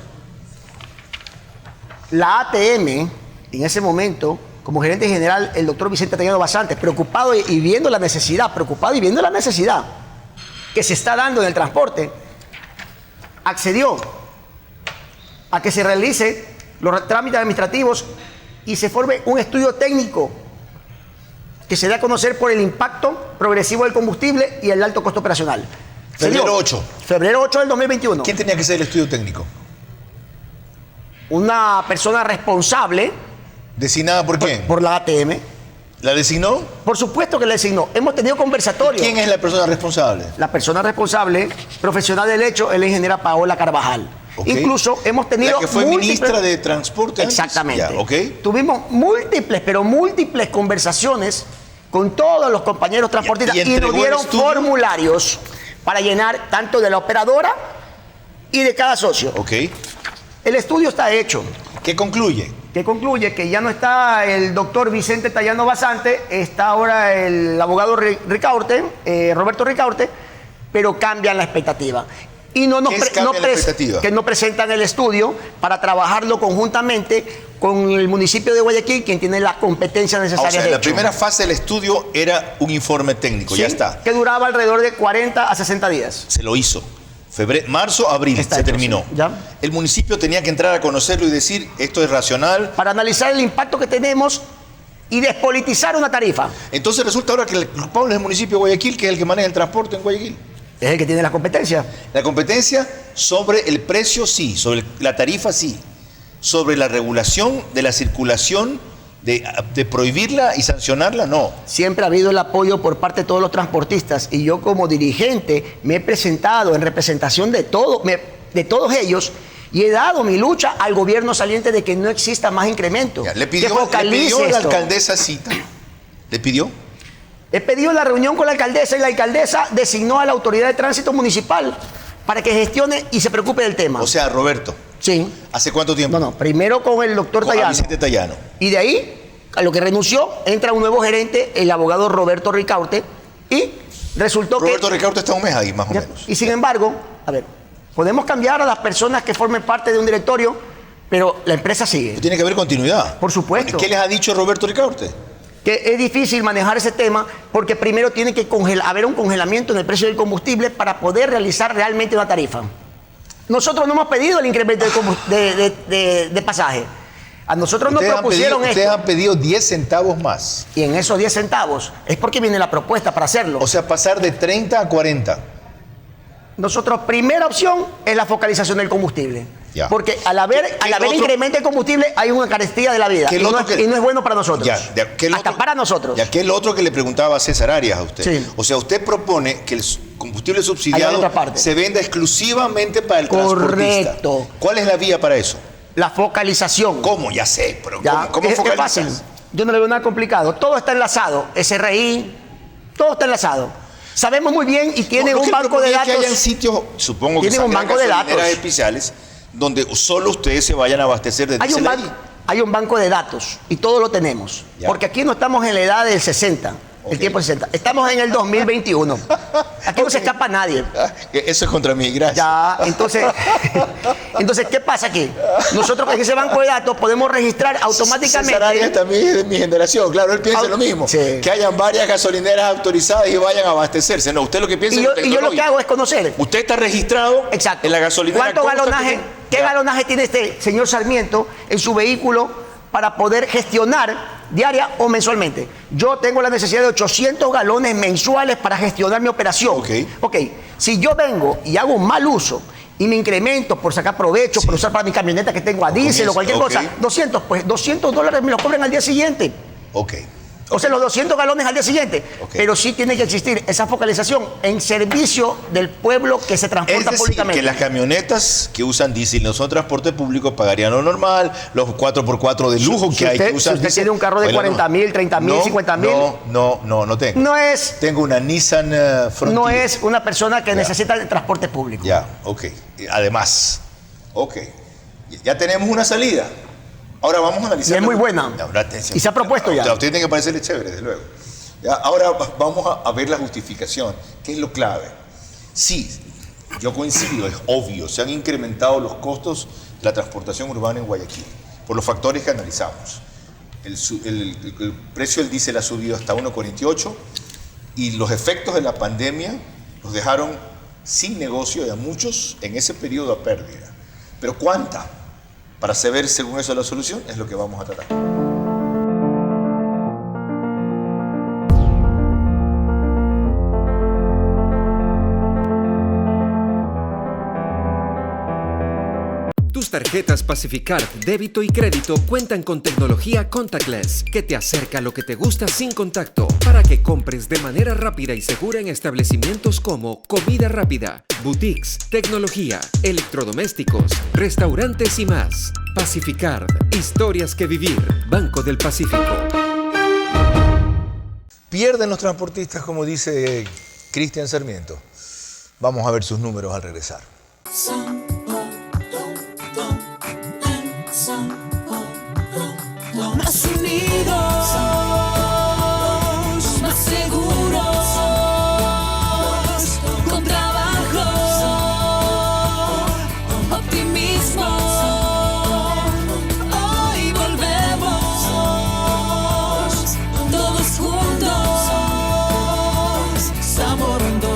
Speaker 3: la ATM, en ese momento, como gerente general, el doctor Vicente Tallano Basante, preocupado y viendo la necesidad que se está dando en el transporte, accedió a que se realice los trámites administrativos y se forme un estudio técnico que se dé a conocer por el impacto progresivo del combustible y el alto costo operacional. Se
Speaker 2: Febrero
Speaker 3: dio.
Speaker 2: 8.
Speaker 3: Febrero 8 del 2021.
Speaker 2: ¿Quién tenía que ser el estudio técnico?
Speaker 3: Una persona responsable
Speaker 2: ¿Designada por quién?
Speaker 3: por la ATM.
Speaker 2: ¿La designó?
Speaker 3: Por supuesto que le designó. Hemos tenido conversatorios.
Speaker 2: ¿Quién es la persona responsable?
Speaker 3: La persona responsable, profesional del hecho, es la ingeniera Paola Carvajal.
Speaker 2: Ok.
Speaker 3: Incluso hemos tenido
Speaker 2: La que fue
Speaker 3: múltiples-
Speaker 2: ministra de Transporte antes.
Speaker 3: Exactamente.
Speaker 2: Ya, ok.
Speaker 3: Tuvimos múltiples conversaciones con todos los compañeros transportistas
Speaker 2: Y
Speaker 3: y nos
Speaker 2: entregó el
Speaker 3: dieron
Speaker 2: estudio.
Speaker 3: formularios para llenar tanto de la operadora y de cada socio.
Speaker 2: Ok.
Speaker 3: El estudio está hecho,
Speaker 2: ¿Qué concluye?
Speaker 3: que concluye que ya no está el doctor Vicente Tallano Basante, está ahora el abogado Roberto Ricaurte, pero cambian la expectativa. Y
Speaker 2: ¿Qué es cambian la expectativa?
Speaker 3: que no presentan el estudio para trabajarlo conjuntamente con el municipio de Guayaquil, quien tiene las competencias
Speaker 2: O
Speaker 3: necesarias
Speaker 2: sea,
Speaker 3: de
Speaker 2: la
Speaker 3: hecho.
Speaker 2: primera fase del estudio era un informe técnico,
Speaker 3: Sí,
Speaker 2: ya está.
Speaker 3: que duraba alrededor de 40 a 60 días.
Speaker 2: Se lo hizo. Marzo, abril,
Speaker 3: Está
Speaker 2: se
Speaker 3: hecho,
Speaker 2: terminó.
Speaker 3: sí. Ya.
Speaker 2: El municipio tenía que entrar a conocerlo y decir, esto es racional.
Speaker 3: Para analizar el impacto que tenemos y despolitizar una tarifa.
Speaker 2: Entonces resulta ahora que el culpable es el municipio de Guayaquil, que es el que maneja el transporte en Guayaquil.
Speaker 3: Es el que tiene la competencia.
Speaker 2: La competencia sobre el precio sí, sobre la tarifa sí, sobre la regulación de la circulación, de prohibirla y sancionarla, no.
Speaker 3: Siempre ha habido el apoyo por parte de todos los transportistas y yo como dirigente me he presentado en representación de todos ellos y he dado mi lucha al gobierno saliente de que no exista más incremento.
Speaker 2: Ya, le
Speaker 3: que
Speaker 2: pidió
Speaker 3: focalice
Speaker 2: a la
Speaker 3: esto.
Speaker 2: alcaldesa cita. ¿Le pidió?
Speaker 3: He pedido la reunión con la alcaldesa y la alcaldesa designó a la autoridad de tránsito municipal para que gestione y se preocupe del tema.
Speaker 2: O sea, Roberto,
Speaker 3: Sí.
Speaker 2: ¿hace cuánto tiempo?
Speaker 3: No, primero con el doctor
Speaker 2: A
Speaker 3: Tallano.
Speaker 2: Vicente Tallano.
Speaker 3: Y de ahí, a lo que renunció, entra un nuevo gerente, el abogado Roberto Ricaurte, y resultó
Speaker 2: Roberto
Speaker 3: que...
Speaker 2: Ricaurte está un mes ahí, más o
Speaker 3: Ya.
Speaker 2: menos.
Speaker 3: Y sin embargo, a ver, podemos cambiar a las personas que formen parte de un directorio, pero la empresa sigue.
Speaker 2: Tiene que haber continuidad.
Speaker 3: Por supuesto.
Speaker 2: ¿Qué les ha dicho Roberto Ricaurte?
Speaker 3: Que es difícil manejar ese tema porque primero tiene que haber un congelamiento en el precio del combustible para poder realizar realmente una tarifa. Nosotros no hemos pedido el incremento de pasaje. A nosotros nos propusieron
Speaker 2: Ustedes
Speaker 3: esto.
Speaker 2: han pedido 10 centavos más.
Speaker 3: Y en esos 10 centavos es porque viene la propuesta para hacerlo.
Speaker 2: O sea, pasar de 30 a 40.
Speaker 3: Nosotros, primera opción es la focalización del combustible.
Speaker 2: Ya.
Speaker 3: Porque al haber
Speaker 2: otro?
Speaker 3: incremento de combustible hay una carestía de la vida.
Speaker 2: ¿Qué
Speaker 3: Y
Speaker 2: el
Speaker 3: no,
Speaker 2: otro
Speaker 3: es,
Speaker 2: que-
Speaker 3: y no es bueno para nosotros.
Speaker 2: aquel
Speaker 3: Hasta para nosotros.
Speaker 2: Y aquel otro que le preguntaba a César Arias a usted.
Speaker 3: Sí.
Speaker 2: O sea, usted propone que el combustible
Speaker 3: Hay
Speaker 2: subsidiado
Speaker 3: otra parte.
Speaker 2: se venda exclusivamente para el
Speaker 3: Correcto.
Speaker 2: transportista. ¿Cuál es la vía para eso?
Speaker 3: La focalización.
Speaker 2: ¿Cómo? Ya sé, pero
Speaker 3: Ya,
Speaker 2: ¿cómo
Speaker 3: es
Speaker 2: focalizas?
Speaker 3: fácil. Yo no le veo nada complicado. Todo está enlazado. SRI, todo está enlazado. Sabemos muy bien y tienen un banco de datos.
Speaker 2: Que hayan sitios, supongo que
Speaker 3: tienen un banco de datos
Speaker 2: especiales donde solo ustedes se vayan a abastecer de diésel ahí.
Speaker 3: Hay un banco de datos y todo lo tenemos.
Speaker 2: Ya.
Speaker 3: Porque aquí no estamos en la edad del 60. El tiempo es 60. Estamos en el 2021. Aquí no se escapa nadie.
Speaker 2: Eso es contra mí, gracias.
Speaker 3: Ya, entonces, ¿qué pasa aquí? Nosotros en ese banco de datos podemos registrar automáticamente.
Speaker 2: César Arias también es de mi generación, claro, él piensa lo mismo.
Speaker 3: Sí.
Speaker 2: Que hayan varias gasolineras autorizadas y vayan a abastecerse. No, usted lo que piensa es
Speaker 3: Y yo lo que hago es conocer.
Speaker 2: Usted está registrado
Speaker 3: Exacto.
Speaker 2: en la gasolinera.
Speaker 3: ¿Cuánto galonaje? ¿Qué galonaje tiene este señor Sarmiento en su vehículo para poder gestionar diaria o mensualmente? Yo tengo la necesidad de 800 galones mensuales para gestionar mi operación. Ok. Si yo vengo y hago un mal uso y me incremento por sacar provecho, por usar para mi camioneta que tengo a diésel o cualquier cosa, 200, pues $200 me los cobran al día siguiente.
Speaker 2: Ok.
Speaker 3: O sea, los 200 galones al día siguiente. Pero sí tiene que existir esa focalización en servicio del pueblo que se transporta
Speaker 2: es decir,
Speaker 3: públicamente.
Speaker 2: que las camionetas que usan diésel no son transporte público pagarían lo normal, los 4x4 de lujo que hay que usan
Speaker 3: si usted tiene un carro de 40.000, 30.000, 50.000.
Speaker 2: No tengo. Tengo una Nissan Frontier.
Speaker 3: No es una persona que necesita el transporte público.
Speaker 2: Ya, ok. Además, ok. Ya tenemos una salida. Ahora vamos a analizar.
Speaker 3: Y es muy buena. Y se ha propuesto ya.
Speaker 2: A usted tiene que parecerle chévere, desde luego. Ya, ahora vamos a ver la justificación. ¿Qué es lo clave? Sí, yo coincido, es obvio. Se han incrementado los costos de la transportación urbana en Guayaquil por los factores que analizamos. El precio del diésel ha subido hasta 1.48 y los efectos de la pandemia los dejaron sin negocio y a muchos en ese periodo a pérdida. Pero ¿cuánta? Para saber según eso la solución es lo que vamos a tratar.
Speaker 5: Tus tarjetas Pacificard, débito y crédito cuentan con tecnología contactless que te acerca a lo que te gusta sin contacto para que compres de manera rápida y segura en establecimientos como comida rápida, boutiques, tecnología, electrodomésticos, restaurantes y más. Pacificard, historias que vivir. Banco del Pacífico.
Speaker 2: Pierden los transportistas, como dice Cristian Sarmiento. Vamos a ver sus números al regresar.
Speaker 6: Más unidos, más seguros, con trabajo, optimismo. Hoy volvemos, todos juntos, Zamorando.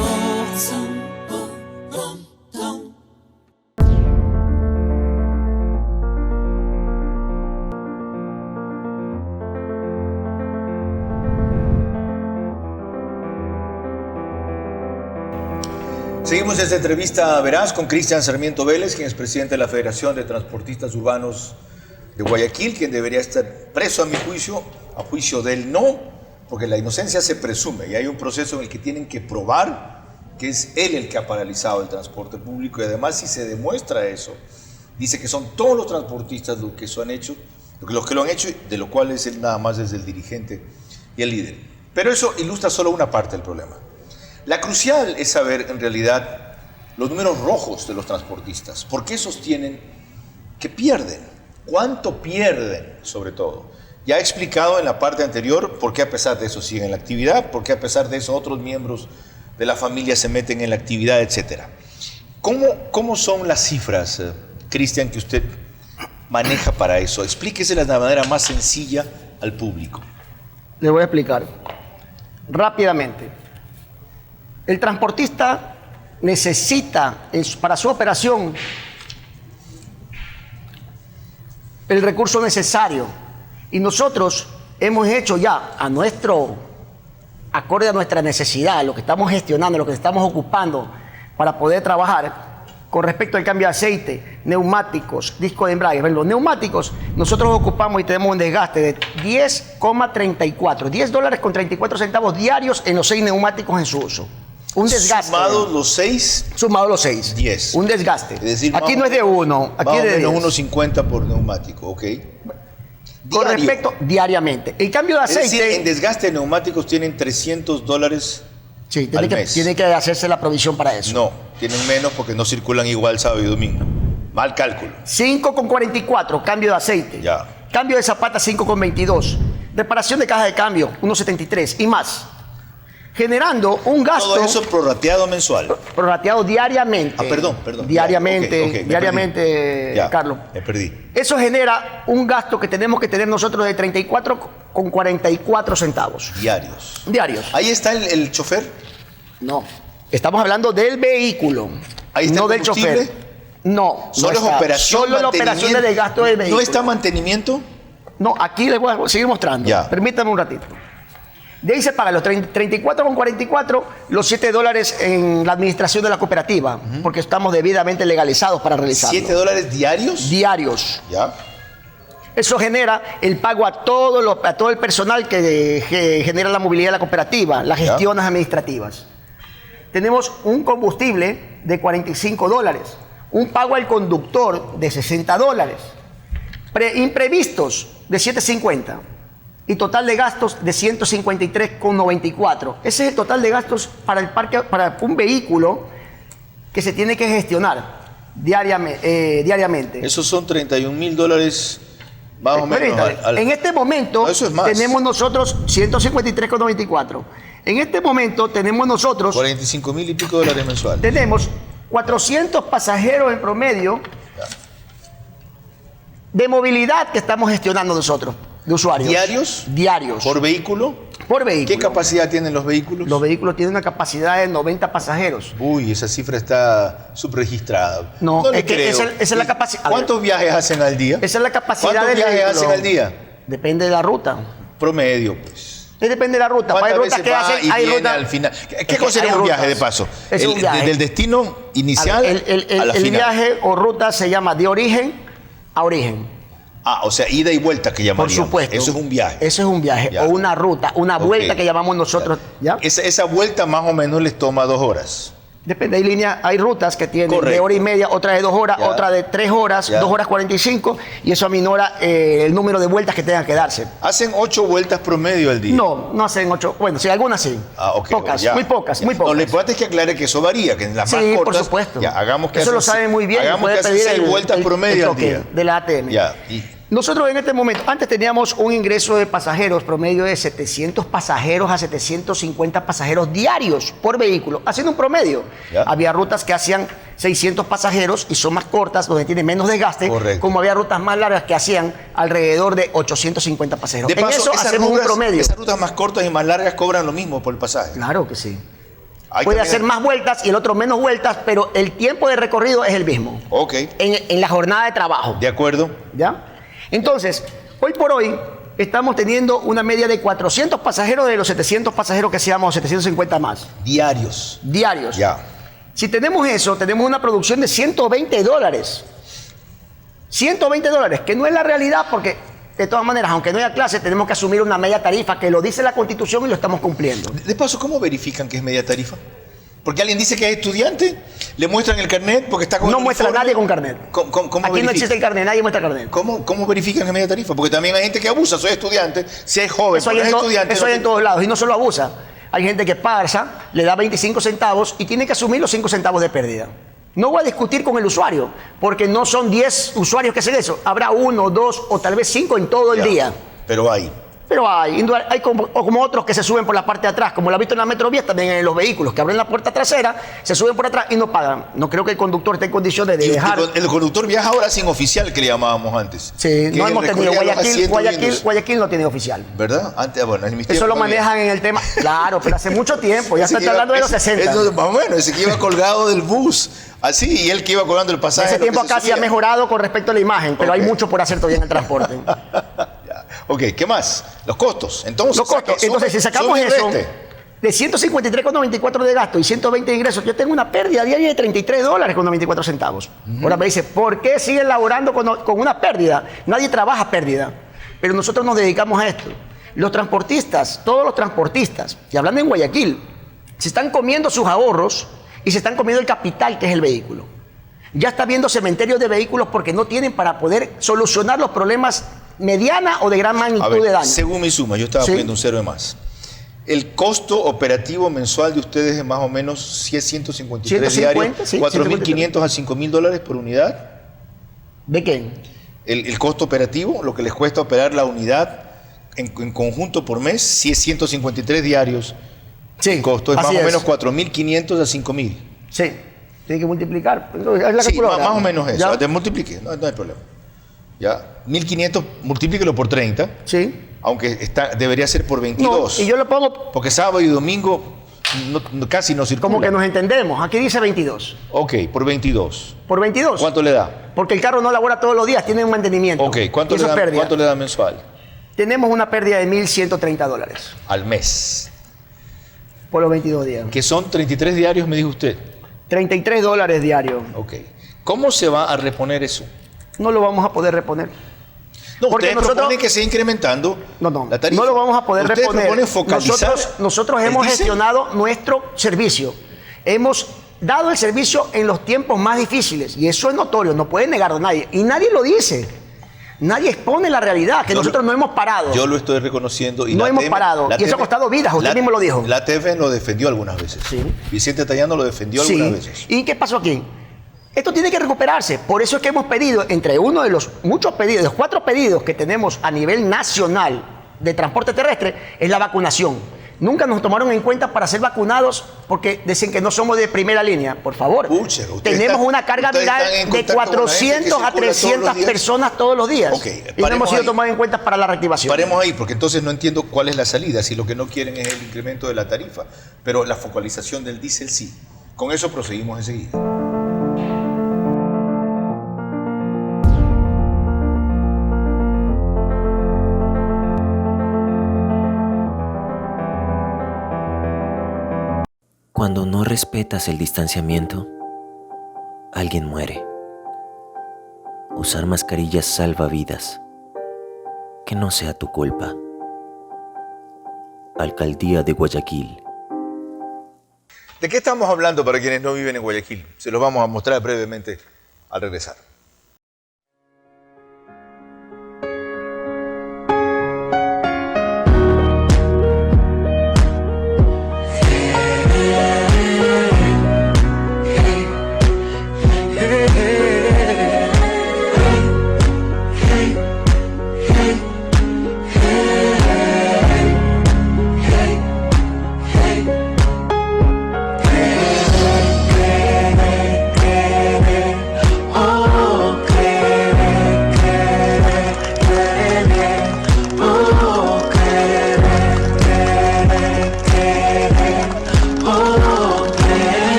Speaker 2: Seguimos esta entrevista veraz con Cristian Sarmiento Vélez, quien es presidente de la Federación de Transportistas Urbanos de Guayaquil, quien debería estar preso a mi juicio, a juicio del no, porque la inocencia se presume y hay un proceso en el que tienen que probar que es él el que ha paralizado el transporte público y además si se demuestra eso, dice que son todos los transportistas los que lo han hecho, de lo cual es él nada más es el dirigente y el líder. Pero eso ilustra solo una parte del problema. La crucial es saber, en realidad, los números rojos de los transportistas. ¿Por qué sostienen que pierden? ¿Cuánto pierden, sobre todo? Ya he explicado en la parte anterior por qué a pesar de eso siguen en la actividad, por qué a pesar de eso otros miembros de la familia se meten en la actividad, etc. ¿Cómo son las cifras, Cristian, que usted maneja para eso? Explíqueselas de la manera más sencilla al público.
Speaker 3: Les voy a explicar rápidamente. El transportista necesita para su operación el recurso necesario y nosotros hemos hecho ya acorde a nuestra necesidad, lo que estamos gestionando, lo que estamos ocupando para poder trabajar con respecto al cambio de aceite, neumáticos, disco de embrague. Los neumáticos nosotros ocupamos y tenemos un desgaste de $10.34, $10.34 diarios en los 6 neumáticos en su uso. Un desgaste.
Speaker 2: ¿Sumados los 6?
Speaker 3: Sumados los 6.
Speaker 2: 10.
Speaker 3: Un desgaste.
Speaker 2: Es decir,
Speaker 3: aquí no es de 1, aquí
Speaker 2: es
Speaker 3: es de
Speaker 2: menos
Speaker 3: 10.
Speaker 2: 1.50 por neumático, ok.
Speaker 3: Con respecto, diariamente. El cambio de
Speaker 2: Es
Speaker 3: aceite...
Speaker 2: decir, en desgaste de neumáticos tienen $300
Speaker 3: sí,
Speaker 2: al mes.
Speaker 3: tiene que hacerse la provisión para eso.
Speaker 2: No, tienen menos porque no circulan igual sábado y domingo. Mal cálculo.
Speaker 3: 5,44, cambio de aceite.
Speaker 2: Ya.
Speaker 3: Cambio de zapata, 5,22. Reparación de caja de cambio, 1,73 y más. Generando un gasto...
Speaker 2: Todo eso prorrateado mensual.
Speaker 3: prorrateado diariamente.
Speaker 2: Ah, perdón.
Speaker 3: Diariamente,
Speaker 2: Ya, ok, me
Speaker 3: diariamente,
Speaker 2: perdí. Ya,
Speaker 3: Carlos.
Speaker 2: me perdí.
Speaker 3: Eso genera un gasto que tenemos que tener nosotros de 34,44 centavos.
Speaker 2: Diarios.
Speaker 3: Diarios.
Speaker 2: Ahí está el chofer.
Speaker 3: No. Estamos hablando del vehículo.
Speaker 2: Ahí está
Speaker 3: no
Speaker 2: el
Speaker 3: del
Speaker 2: combustible.
Speaker 3: chofer. No.
Speaker 2: Solo
Speaker 3: no
Speaker 2: es
Speaker 3: está.
Speaker 2: operación.
Speaker 3: Solo la operación de
Speaker 2: mantenimiento.
Speaker 3: desgasto del vehículo.
Speaker 2: ¿No está mantenimiento?
Speaker 3: No, aquí les voy a seguir mostrando.
Speaker 2: Ya.
Speaker 3: Permítame un ratito. De ahí se pagan los 34,44, los $7 en la administración de la cooperativa, porque estamos debidamente legalizados para realizarlo.
Speaker 2: $7 diarios.
Speaker 3: Diarios.
Speaker 2: Ya.
Speaker 3: Eso genera el pago a todo el personal que genera la movilidad de la cooperativa, las
Speaker 2: Ya.
Speaker 3: gestiones administrativas. Tenemos un combustible de $45, un pago al conductor de $60, imprevistos de $750 y total de gastos de $153,94. Ese es el total de gastos para el parque, para un vehículo que se tiene que gestionar diariamente.
Speaker 2: Esos son $31,000 más o menos.
Speaker 3: Permítame. En este momento
Speaker 2: No, eso es más.
Speaker 3: tenemos nosotros 153,94. En este momento tenemos nosotros
Speaker 2: 45,000 y pico dólares mensuales.
Speaker 3: tenemos 400 pasajeros en promedio de movilidad que estamos gestionando nosotros, de usuarios.
Speaker 2: ¿Diarios?
Speaker 3: Diarios.
Speaker 2: ¿Por vehículo?
Speaker 3: Por vehículo.
Speaker 2: ¿Qué capacidad tienen los vehículos?
Speaker 3: Los vehículos tienen una capacidad de 90 pasajeros.
Speaker 2: Uy, esa cifra está subregistrada.
Speaker 3: No,
Speaker 2: le
Speaker 3: es que
Speaker 2: creo.
Speaker 3: esa es la capacidad.
Speaker 2: ¿Cuántos viajes hacen al día?
Speaker 3: Esa es la capacidad
Speaker 2: ¿Cuántos
Speaker 3: del
Speaker 2: viajes
Speaker 3: vehículo.
Speaker 2: hacen al día?
Speaker 3: Depende de la ruta.
Speaker 2: Promedio, pues.
Speaker 3: Depende de la ruta. Hay
Speaker 2: ¿Cuántas
Speaker 3: rutas
Speaker 2: veces
Speaker 3: que
Speaker 2: va
Speaker 3: hacen,
Speaker 2: y
Speaker 3: hay
Speaker 2: viene
Speaker 3: rutas.
Speaker 2: al final?
Speaker 3: Es
Speaker 2: ¿Qué
Speaker 3: que
Speaker 2: cosa
Speaker 3: hay
Speaker 2: es un viaje
Speaker 3: rutas.
Speaker 2: de paso?
Speaker 3: Es un viaje.
Speaker 2: Del destino inicial a la
Speaker 3: el
Speaker 2: final.
Speaker 3: viaje o ruta se llama de origen a origen.
Speaker 2: Ah, o sea, ida y vuelta que
Speaker 3: Por
Speaker 2: llamaríamos.
Speaker 3: supuesto.
Speaker 2: Eso es un viaje.
Speaker 3: Eso es un viaje.
Speaker 2: Ya.
Speaker 3: O una ruta, una
Speaker 2: Ok.
Speaker 3: vuelta que llamamos nosotros. ¿Ya?
Speaker 2: Esa vuelta más o menos les toma 2 horas.
Speaker 3: Depende, hay rutas que tienen de
Speaker 2: Correcto.
Speaker 3: hora y media, otra de 2 horas,
Speaker 2: Ya.
Speaker 3: otra de 3 horas,
Speaker 2: Ya.
Speaker 3: 2 horas 45, y eso aminora el número de vueltas que tengan que darse.
Speaker 2: ¿Hacen 8 vueltas promedio al día?
Speaker 3: No hacen 8. Bueno, sí, algunas sí.
Speaker 2: Ah, ok.
Speaker 3: Pocas,
Speaker 2: ya.
Speaker 3: muy pocas, muy pocas.
Speaker 2: No, lo importante es que aclare que eso varía, que en las más
Speaker 3: Sí,
Speaker 2: cortas...
Speaker 3: por supuesto.
Speaker 2: Ya, hagamos que
Speaker 3: eso lo
Speaker 2: hacen-
Speaker 3: saben muy bien.
Speaker 2: Hagamos
Speaker 3: puede
Speaker 2: que hacen
Speaker 3: pedir
Speaker 2: 6 vueltas promedio al
Speaker 3: toque
Speaker 2: día.
Speaker 3: de la ATM.
Speaker 2: Ya. Y
Speaker 3: Nosotros en este momento, antes teníamos un ingreso de pasajeros promedio de 700 pasajeros a 750 pasajeros diarios por vehículo, haciendo un promedio.
Speaker 2: Ya.
Speaker 3: Había rutas que hacían 600 pasajeros y son más cortas, donde tienen menos desgaste,
Speaker 2: Correcto.
Speaker 3: como había rutas más largas que hacían alrededor de 850 pasajeros.
Speaker 2: de paso,
Speaker 3: en eso
Speaker 2: esas
Speaker 3: hacemos un
Speaker 2: rutas-
Speaker 3: promedio.
Speaker 2: Esas rutas más cortas y más largas cobran lo mismo por el pasaje.
Speaker 3: Claro que sí.
Speaker 2: Hay
Speaker 3: Puede
Speaker 2: también-
Speaker 3: hacer más vueltas y el otro menos vueltas, pero el tiempo de recorrido es el mismo.
Speaker 2: Ok,
Speaker 3: En la jornada de trabajo.
Speaker 2: de acuerdo.
Speaker 3: ¿Ya? Entonces, hoy por hoy estamos teniendo una media de 400 pasajeros de los 700 pasajeros que hacíamos, 750 más,
Speaker 2: Diarios.
Speaker 3: diarios.
Speaker 2: Ya.
Speaker 3: Si tenemos eso, tenemos una producción de $120. $120, que no es la realidad porque, de todas maneras, aunque no haya clase, tenemos que asumir una media tarifa que lo dice la Constitución y lo estamos cumpliendo.
Speaker 2: De paso, ¿cómo verifican que es media tarifa? Porque alguien dice que es estudiante, le muestran el carnet porque está con
Speaker 3: No
Speaker 2: el
Speaker 3: muestra
Speaker 2: uniforme.
Speaker 3: nadie con carnet.
Speaker 2: ¿Cómo
Speaker 3: Aquí no
Speaker 2: verifican?
Speaker 3: existe el carnet, nadie muestra carnet.
Speaker 2: ¿Cómo verifican que es media tarifa? Porque también hay gente que abusa, soy estudiante, si es joven,
Speaker 3: Eso
Speaker 2: pero
Speaker 3: hay,
Speaker 2: no es estudiante.
Speaker 3: eso
Speaker 2: no
Speaker 3: hay en
Speaker 2: tiene-
Speaker 3: todos lados y no solo abusa. Hay gente que pasa, le da 25 centavos y tiene que asumir los 5 centavos de pérdida. No voy a discutir con el usuario, porque no son 10 usuarios que hacen eso. Habrá 1, 2 o tal vez 5 en todo el
Speaker 2: Ya,
Speaker 3: día.
Speaker 2: Pero hay.
Speaker 3: Pero hay como otros que se suben por la parte de atrás, como lo ha visto en la Metrovía, también en los vehículos, que abren la puerta trasera, se suben por atrás y no pagan. No creo que el conductor esté en condiciones de
Speaker 2: Y
Speaker 3: dejar...
Speaker 2: el conductor viaja ahora sin oficial, que le llamábamos antes.
Speaker 3: Sí,
Speaker 2: Que
Speaker 3: no hemos tenido.
Speaker 2: recorría los asientos
Speaker 3: Guayaquil no tiene oficial.
Speaker 2: ¿Verdad? Antes, bueno, en mis
Speaker 3: Eso
Speaker 2: tiempos
Speaker 3: lo
Speaker 2: había.
Speaker 3: manejan en el tema. Claro, pero hace mucho tiempo. Ya
Speaker 2: Ese
Speaker 3: estoy
Speaker 2: que iba-
Speaker 3: hablando de los
Speaker 2: ese-
Speaker 3: 60.
Speaker 2: eso, más o menos, ese que iba colgado del bus, así, y él que iba colgando el pasaje.
Speaker 3: Ese
Speaker 2: lo que
Speaker 3: tiempo
Speaker 2: se
Speaker 3: acá se ha
Speaker 2: subía.
Speaker 3: mejorado con respecto a la imagen, pero
Speaker 2: Ok.
Speaker 3: hay mucho por hacer todavía en el transporte.
Speaker 2: Ya. Ok, ¿qué más? Los costos. Entonces,
Speaker 3: Los costos. Entonces, si sacamos
Speaker 2: sube y
Speaker 3: eso,
Speaker 2: reste.
Speaker 3: de 153,94 de gasto y 120 de ingresos, yo tengo una pérdida diaria de $33,94. Ahora me dice, ¿por qué siguen laborando con una pérdida? Nadie trabaja pérdida, pero nosotros nos dedicamos a esto. Los transportistas, todos los transportistas, y hablando en Guayaquil, se están comiendo sus ahorros y se están comiendo el capital que es el vehículo. Ya está viendo cementerios de vehículos porque no tienen para poder solucionar los problemas mediana o de gran
Speaker 2: A
Speaker 3: magnitud
Speaker 2: ver,
Speaker 3: de daño.
Speaker 2: según mi suma, yo estaba
Speaker 3: Sí.
Speaker 2: poniendo un cero de más. El costo operativo mensual de ustedes es más o menos 153
Speaker 3: 150,
Speaker 2: diarios,
Speaker 3: sí,
Speaker 2: 4.500 a 5.000 dólares por unidad.
Speaker 3: ¿De qué?
Speaker 2: El costo operativo, lo que les cuesta operar la unidad en conjunto por mes, si es 153 diarios,
Speaker 3: Sí,
Speaker 2: el costo es más
Speaker 3: así
Speaker 2: o menos 4.500 a 5.000.
Speaker 3: Sí, tiene que multiplicar. Es la
Speaker 2: Sí,
Speaker 3: calculadora.
Speaker 2: más o menos eso.
Speaker 3: ¿Ya?
Speaker 2: Te multiplique, no hay problema. ¿Ya? 1.500, multiplíquelo por 30,
Speaker 3: Sí.
Speaker 2: aunque debería ser por 22.
Speaker 3: No, y yo lo pongo
Speaker 2: Porque sábado y domingo casi no circula.
Speaker 3: como que nos entendemos. Aquí dice 22.
Speaker 2: Ok, por 22.
Speaker 3: ¿Por 22?
Speaker 2: ¿Cuánto le da?
Speaker 3: Porque el carro no labora todos los días, tiene un mantenimiento.
Speaker 2: Ok, ¿cuánto
Speaker 3: Y eso es pérdida.
Speaker 2: le da mensual?
Speaker 3: Tenemos una pérdida de $1.130
Speaker 2: Al mes.
Speaker 3: por los 22 días.
Speaker 2: Que son 33 diarios, me dijo usted.
Speaker 3: $33 diario.
Speaker 2: Ok. ¿Cómo se va a reponer eso?
Speaker 3: No lo vamos a poder reponer.
Speaker 2: No,
Speaker 3: Porque
Speaker 2: ustedes proponen que sea incrementando
Speaker 3: No,
Speaker 2: la tarifa.
Speaker 3: no lo vamos a poder
Speaker 2: Ustedes
Speaker 3: reponer.
Speaker 2: proponen focalizar
Speaker 3: Nosotros
Speaker 2: el
Speaker 3: hemos
Speaker 2: diésel.
Speaker 3: gestionado nuestro servicio. Hemos dado el servicio en los tiempos más difíciles. Y eso es notorio, no puede negarlo nadie. Y nadie lo dice. Nadie expone la realidad, que nosotros no hemos parado.
Speaker 2: Yo lo estoy reconociendo. Y
Speaker 3: No
Speaker 2: la
Speaker 3: hemos
Speaker 2: TM
Speaker 3: parado.
Speaker 2: la
Speaker 3: Y eso ha
Speaker 2: TM
Speaker 3: costado vidas, usted mismo lo dijo.
Speaker 2: La TV lo defendió algunas veces.
Speaker 3: Sí.
Speaker 2: Vicente Tallano lo defendió algunas veces.
Speaker 3: ¿Y qué pasó aquí? Esto tiene que recuperarse. Por eso es que hemos pedido, entre uno de los muchos pedidos, de los 4 pedidos que tenemos a nivel nacional de transporte terrestre, es la vacunación. Nunca nos tomaron en cuenta para ser vacunados porque dicen que no somos de primera línea. Por favor,
Speaker 2: Pucha, ustedes
Speaker 3: tenemos
Speaker 2: están-
Speaker 3: una carga
Speaker 2: ustedes
Speaker 3: viral
Speaker 2: están en
Speaker 3: de
Speaker 2: contacto con la gente que
Speaker 3: 400 a
Speaker 2: circula todos los
Speaker 3: 300
Speaker 2: días.
Speaker 3: personas todos los días.
Speaker 2: Ok,
Speaker 3: y no
Speaker 2: paremos
Speaker 3: hemos sido
Speaker 2: ahí.
Speaker 3: tomados en cuenta para la reactivación.
Speaker 2: Paremos ahí, porque entonces no entiendo cuál es la salida, si lo que no quieren es el incremento de la tarifa, pero la focalización del diésel sí. Con eso proseguimos enseguida.
Speaker 8: Cuando no respetas el distanciamiento, alguien muere. Usar mascarillas salva vidas. Que no sea tu culpa. Alcaldía de Guayaquil.
Speaker 2: ¿De qué estamos hablando para quienes no viven en Guayaquil? Se los vamos a mostrar brevemente al regresar.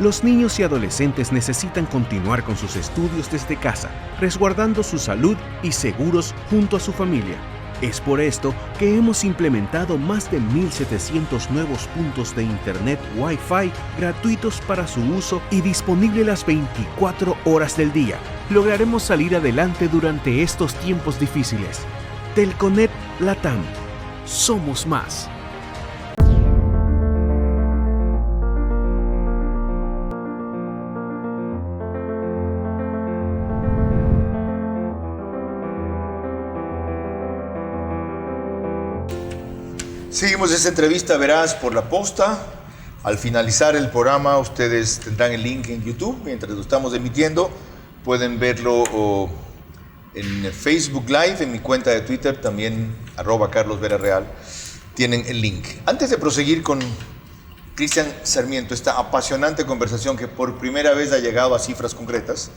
Speaker 9: Los niños y adolescentes necesitan continuar con sus estudios desde casa, resguardando su salud y seguros junto a su familia. Es por esto que hemos implementado más de 1.700 nuevos puntos de Internet Wi-Fi gratuitos para su uso y disponible las 24 horas del día. Lograremos salir adelante durante estos tiempos difíciles. Telconet Latam. Somos más.
Speaker 2: Seguimos esta entrevista, verás, por la posta. Al finalizar el programa, ustedes tendrán el link en YouTube. Mientras lo estamos emitiendo, pueden verlo en Facebook Live, en mi cuenta de Twitter, también @CarlosVeraReal. Tienen el link. Antes de proseguir con Cristian Sarmiento, esta apasionante conversación que por primera vez ha llegado a cifras concretas,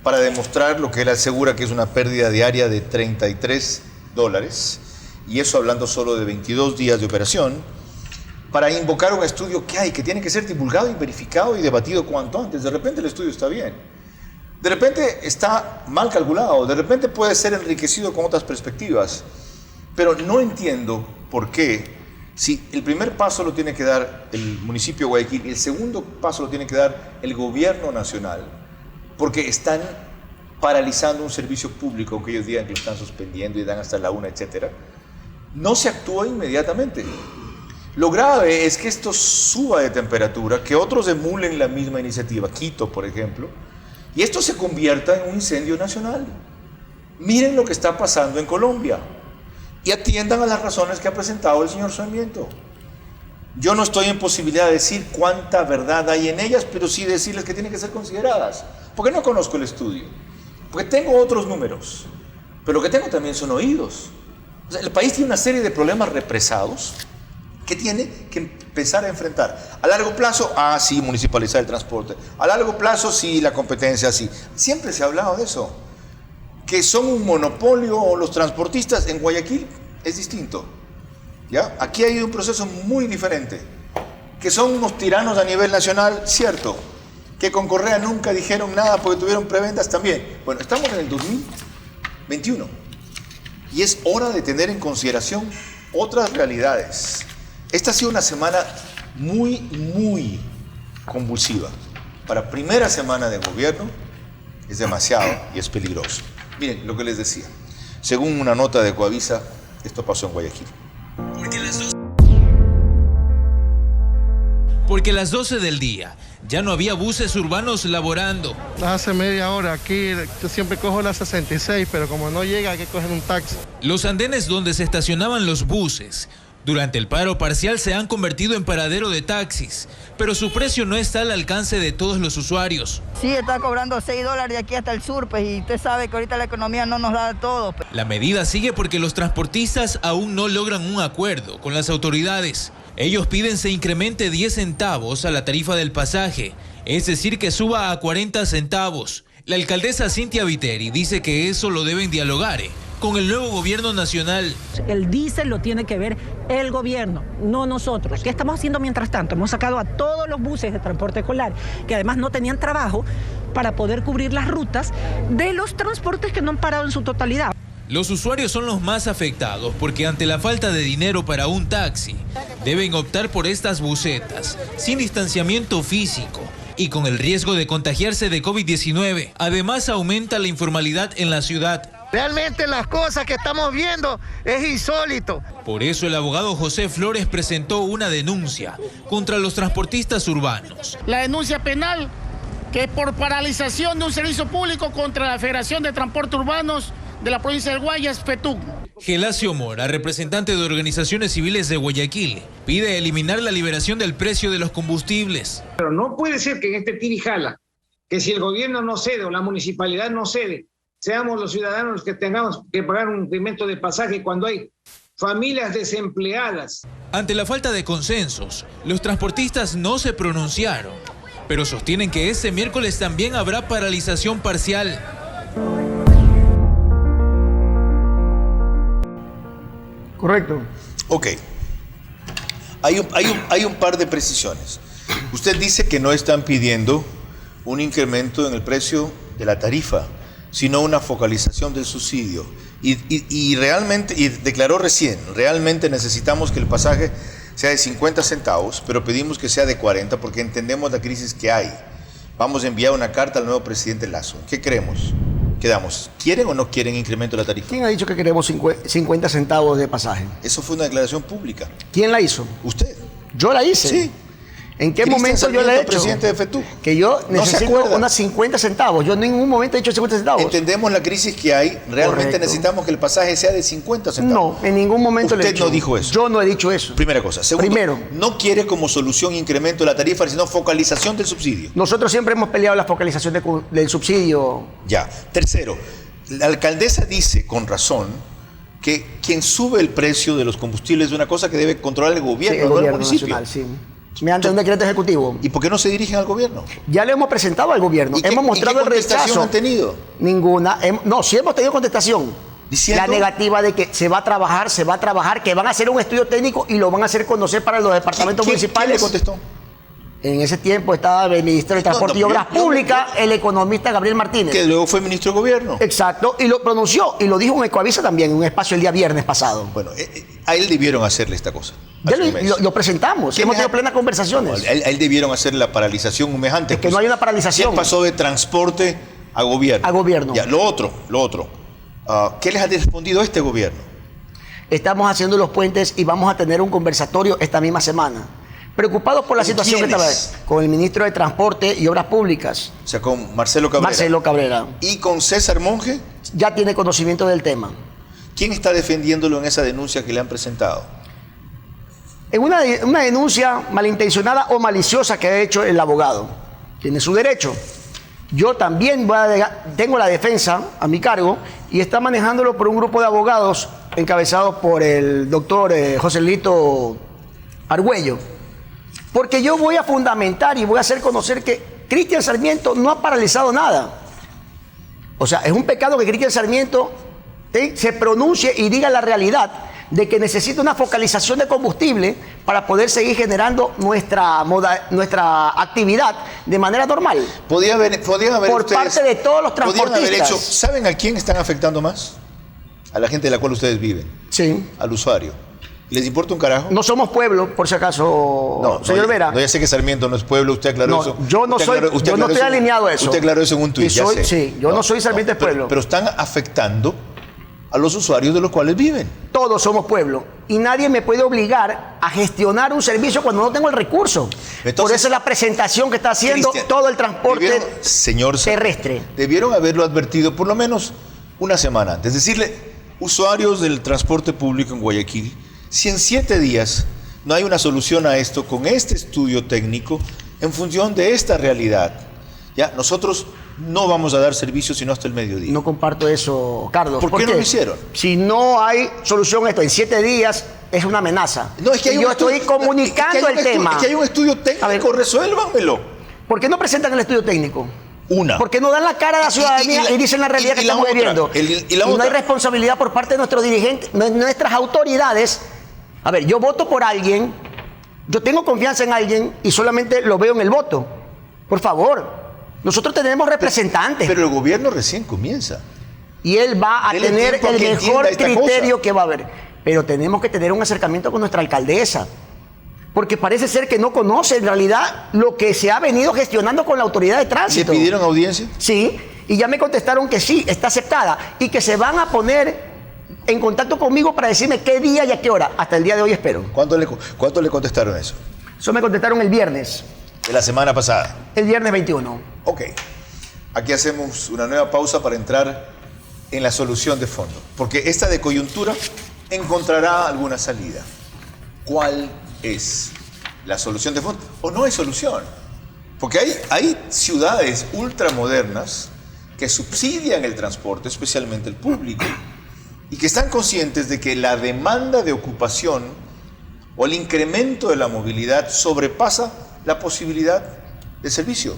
Speaker 2: para demostrar lo que él asegura que es una pérdida diaria de $33, y eso hablando solo de 22 días de operación, para invocar un estudio que tiene que ser divulgado y verificado y debatido cuanto antes. De repente el estudio está bien, de repente está mal calculado, de repente puede ser enriquecido con otras perspectivas, pero no entiendo por qué, si el primer paso lo tiene que dar el municipio de Guayaquil y el segundo paso lo tiene que dar el gobierno nacional, porque están paralizando un servicio público que ellos digan que lo están suspendiendo y dan hasta la 1, etc. No se actúa inmediatamente. Lo grave es que esto suba de temperatura, que otros emulen la misma iniciativa, Quito, por ejemplo, y esto se convierta en un incendio nacional. Miren lo que está pasando en Colombia y atiendan a las razones que ha presentado el señor Sarmiento. Yo no estoy en posibilidad de decir cuánta verdad hay en ellas, pero sí decirles que tienen que ser consideradas, porque no conozco el estudio, porque tengo otros números, pero lo que tengo también son oídos. O sea, el país tiene una serie de problemas represados que tiene que empezar a enfrentar. A largo plazo, sí, municipalizar el transporte. A largo plazo, sí, la competencia, sí. Siempre se ha hablado de eso. Que son un monopolio los transportistas en Guayaquil es distinto. ¿Ya? Aquí hay un proceso muy diferente. Que son unos tiranos a nivel nacional, cierto. Que con Correa nunca dijeron nada porque tuvieron preventas también. Bueno, estamos en el 2021 y es hora de tener en consideración otras realidades. Esta ha sido una semana muy convulsiva. Para primera semana de gobierno es demasiado y es peligroso. Miren lo que les decía. Según una nota de Coavisa, esto pasó en Guayaquil.
Speaker 10: Porque a las 12 del día ya no había buses urbanos laborando.
Speaker 11: Hace media hora aquí, yo siempre cojo la 66, pero como no llega hay que coger un taxi.
Speaker 10: Los andenes donde se estacionaban los buses durante el paro parcial se han convertido en paradero de taxis, pero su precio no está al alcance de todos los usuarios.
Speaker 12: Sí, está cobrando $6 de aquí hasta el sur, pues, y usted sabe que ahorita la economía no nos da todo. Pues.
Speaker 10: La medida sigue porque los transportistas aún no logran un acuerdo con las autoridades. Ellos piden se incremente 10 centavos a la tarifa del pasaje, es decir, que suba a 40 centavos. La alcaldesa Cintia Viteri dice que eso lo deben dialogar con el nuevo gobierno nacional.
Speaker 13: El diésel lo tiene que ver el gobierno, no nosotros. ¿Qué estamos haciendo mientras tanto? Hemos sacado a todos los buses de transporte escolar, que además no tenían trabajo, para poder cubrir las rutas de los transportes que no han parado en su totalidad.
Speaker 10: Los usuarios son los más afectados porque ante la falta de dinero para un taxi, deben optar por estas busetas, sin distanciamiento físico y con el riesgo de contagiarse de COVID-19. Además, aumenta la informalidad en la ciudad.
Speaker 11: Realmente las cosas que estamos viendo es insólito.
Speaker 10: Por eso el abogado José Flores presentó una denuncia contra los transportistas urbanos.
Speaker 14: La denuncia penal, que es por paralización de un servicio público contra la Federación de Transporte Urbanos de la provincia del Guayas, FETUC.
Speaker 10: Gelacio Mora, representante de organizaciones civiles de Guayaquil, pide eliminar la liberación del precio de los combustibles.
Speaker 15: Pero no puede ser que en este tirijala, que si el gobierno no cede o la municipalidad no cede, seamos los ciudadanos los que tengamos que pagar un incremento de pasaje cuando hay familias desempleadas.
Speaker 10: Ante la falta de consensos, los transportistas no se pronunciaron, pero sostienen que este miércoles también habrá paralización parcial.
Speaker 3: Correcto.
Speaker 2: Ok. Hay un par de precisiones. Usted dice que no están pidiendo un incremento en el precio de la tarifa, sino una focalización del subsidio. Y realmente, y declaró recién, realmente necesitamos que el pasaje sea de 50 centavos, pero pedimos que sea de 40 porque entendemos la crisis que hay. Vamos a enviar una carta al nuevo presidente Lasso. ¿Qué creemos? Quedamos. ¿Quieren o no quieren incremento de la tarifa?
Speaker 3: ¿Quién ha dicho que queremos 50 centavos de pasaje?
Speaker 2: Eso fue una declaración pública.
Speaker 3: ¿Quién la hizo?
Speaker 2: Usted.
Speaker 3: ¿Yo la hice?
Speaker 2: Sí.
Speaker 3: ¿En qué momento yo la he hecho?
Speaker 2: Presidente de FETUC.
Speaker 3: Que yo necesito unas 50 centavos. Yo en ningún momento he dicho 50 centavos.
Speaker 2: Entendemos la crisis que hay. Realmente
Speaker 3: Correcto.
Speaker 2: Necesitamos que el pasaje sea de 50 centavos.
Speaker 3: No, en ningún momento le he dicho.
Speaker 2: Usted no dijo eso.
Speaker 3: Yo no he dicho eso.
Speaker 2: Primera cosa. Segundo,
Speaker 3: Primero,
Speaker 2: no quiere como solución incremento de la tarifa, sino focalización del subsidio.
Speaker 3: Nosotros siempre hemos peleado la focalización del subsidio.
Speaker 2: Ya. Tercero, la alcaldesa dice, con razón, que quien sube el precio de los combustibles es una cosa que debe controlar el gobierno,
Speaker 3: Sí, el
Speaker 2: no
Speaker 3: gobierno
Speaker 2: el municipio.
Speaker 3: nacional, sí. Mediante un decreto ejecutivo.
Speaker 2: ¿Y por qué no se dirigen al gobierno?
Speaker 3: Ya le hemos presentado al gobierno. Hemos mostrado
Speaker 2: ¿y qué
Speaker 3: el rechazo.
Speaker 2: han tenido?
Speaker 3: Ninguna. No, sí hemos tenido contestación.
Speaker 2: ¿Diciendo?
Speaker 3: La negativa de que se va a trabajar, que van a hacer un estudio técnico y lo van a hacer conocer para los departamentos municipales.
Speaker 2: ¿Quién le contestó?
Speaker 3: En ese tiempo estaba el ministro de Transporte y Obras Públicas, el economista Gabriel Martínez.
Speaker 2: Que luego fue ministro de Gobierno.
Speaker 3: Exacto, y lo pronunció, y lo dijo en Ecoavisa también, en un espacio el día viernes pasado.
Speaker 2: Bueno, a él debieron hacerle esta cosa.
Speaker 3: Ya lo presentamos, hemos tenido plenas conversaciones.
Speaker 2: No, a él debieron hacer la paralización un mes antes.
Speaker 3: Es que no hay una paralización.
Speaker 2: ¿Quién pasó de transporte A gobierno.
Speaker 3: A gobierno.
Speaker 2: Ya, lo otro. ¿Qué les ha respondido este gobierno?
Speaker 3: Estamos haciendo los puentes y vamos a tener un conversatorio esta misma semana. Preocupados por la situación que estaba con el ministro de Transporte y Obras Públicas.
Speaker 2: O sea, con Marcelo Cabrera.
Speaker 3: Marcelo Cabrera.
Speaker 2: ¿Y con César Monge?
Speaker 3: Ya tiene conocimiento del tema.
Speaker 2: ¿Quién está defendiéndolo en esa denuncia que le han presentado?
Speaker 3: En una denuncia malintencionada o maliciosa que ha hecho el abogado. Tiene su derecho. Yo también tengo la defensa a mi cargo y está manejándolo por un grupo de abogados encabezado por el doctor Joselito Argüello. Porque yo voy a fundamentar y voy a hacer conocer que Cristian Sarmiento no ha paralizado nada. O sea, es un pecado que Cristian Sarmiento se pronuncie y diga la realidad de que necesita una focalización de combustible para poder seguir generando nuestra actividad de manera normal.
Speaker 2: Podía haber
Speaker 3: por
Speaker 2: ustedes,
Speaker 3: parte de todos los transportistas.
Speaker 2: ¿Saben a quién están afectando más? A la gente de la cual ustedes viven.
Speaker 3: Sí.
Speaker 2: Al usuario. ¿Les importa un carajo?
Speaker 3: No somos pueblo, por si acaso, señor Vera.
Speaker 2: No, ya sé que Sarmiento no es pueblo, usted aclaró eso.
Speaker 3: Yo no estoy alineado a eso.
Speaker 2: Usted aclaró eso en un tuit, ya sé.
Speaker 3: Sí, yo no soy Sarmiento, es pueblo.
Speaker 2: Pero están afectando a los usuarios de los cuales viven.
Speaker 3: Todos somos pueblo y nadie me puede obligar a gestionar un servicio cuando no tengo el recurso. Entonces, por eso es la presentación que está haciendo todo el transporte terrestre.
Speaker 2: Debieron haberlo advertido por lo menos una semana antes. Decirle, usuarios del transporte público en Guayaquil, si en 7 días no hay una solución a esto con este estudio técnico en función de esta realidad, ya nosotros no vamos a dar servicio sino hasta el mediodía.
Speaker 3: No comparto eso, Carlos.
Speaker 2: ¿Por qué no lo hicieron?
Speaker 3: Si no hay solución a esto en 7 días, es una amenaza.
Speaker 2: No, es que
Speaker 3: yo estoy comunicando el tema.
Speaker 2: Es que hay un estudio técnico, resuélvanmelo.
Speaker 3: ¿Por qué no presentan el estudio técnico? ¿Por qué no dan la cara a la ciudadanía y dicen la realidad que estamos viviendo? Y no hay responsabilidad por parte de nuestros dirigentes, nuestras autoridades. A ver, yo voto por alguien, yo tengo confianza en alguien y solamente lo veo en el voto. Por favor, nosotros tenemos representantes.
Speaker 2: Pero el gobierno recién comienza.
Speaker 3: Y él va a tener el mejor criterio que va a haber. Pero tenemos que tener un acercamiento con nuestra alcaldesa. Porque parece ser que no conoce en realidad lo que se ha venido gestionando con la autoridad de tránsito.
Speaker 2: ¿Le pidieron audiencia?
Speaker 3: Sí, y ya me contestaron que sí, está aceptada. Y que se van a poner en contacto conmigo para decirme qué día y a qué hora. Hasta el día de hoy espero.
Speaker 2: ¿Cuánto le contestaron eso?
Speaker 3: Eso me contestaron el viernes.
Speaker 2: De la semana pasada.
Speaker 3: El viernes 21.
Speaker 2: Ok. Aquí hacemos una nueva pausa para entrar en la solución de fondo. Porque esta de coyuntura encontrará alguna salida. ¿Cuál es la solución de fondo? ¿O no hay solución? Porque hay ciudades ultramodernas que subsidian el transporte, especialmente el público, y que están conscientes de que la demanda de ocupación o el incremento de la movilidad sobrepasa la posibilidad de servicio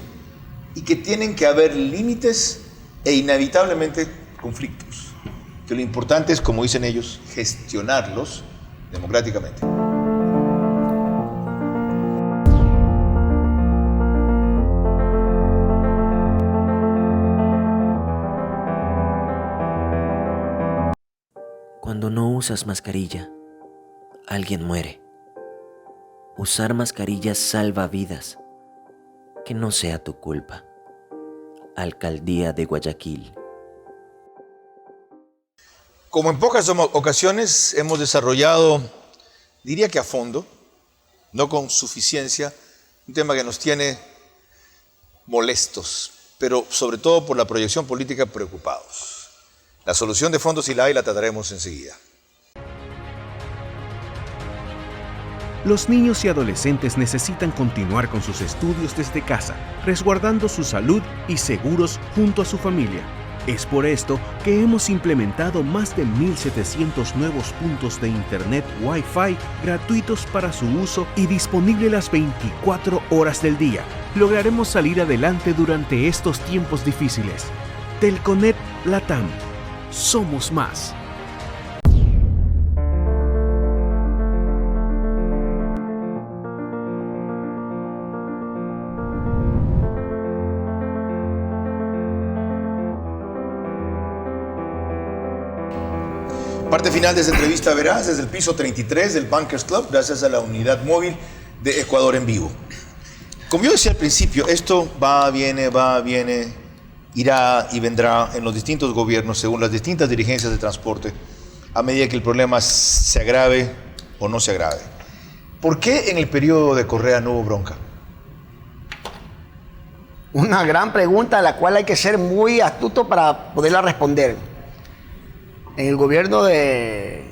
Speaker 2: y que tienen que haber límites e inevitablemente conflictos. Que lo importante es, como dicen ellos, gestionarlos democráticamente.
Speaker 8: Cuando no usas mascarilla, alguien muere. Usar mascarillas salva vidas. Que no sea tu culpa. Alcaldía de Guayaquil.
Speaker 2: Como en pocas ocasiones hemos desarrollado, diría que a fondo, no con suficiencia, un tema que nos tiene molestos, pero sobre todo por la proyección política preocupados. La solución de fondo, si la hay, la trataremos enseguida.
Speaker 9: Los niños y adolescentes necesitan continuar con sus estudios desde casa, resguardando su salud y seguros junto a su familia. Es por esto que hemos implementado más de 1.700 nuevos puntos de Internet Wi-Fi gratuitos para su uso y disponible las 24 horas del día. Lograremos salir adelante durante estos tiempos difíciles. Telconet Latam. Somos más.
Speaker 2: Parte final de esta entrevista verás desde el piso 33 del Bankers Club, gracias a la unidad móvil de Ecuador en Vivo. Como yo decía al principio, esto va, viene, irá y vendrá en los distintos gobiernos según las distintas dirigencias de transporte a medida que el problema se agrave o no se agrave. ¿Por qué en el periodo de Correa no hubo bronca?
Speaker 3: Una gran pregunta a la cual hay que ser muy astuto para poderla responder. En el gobierno del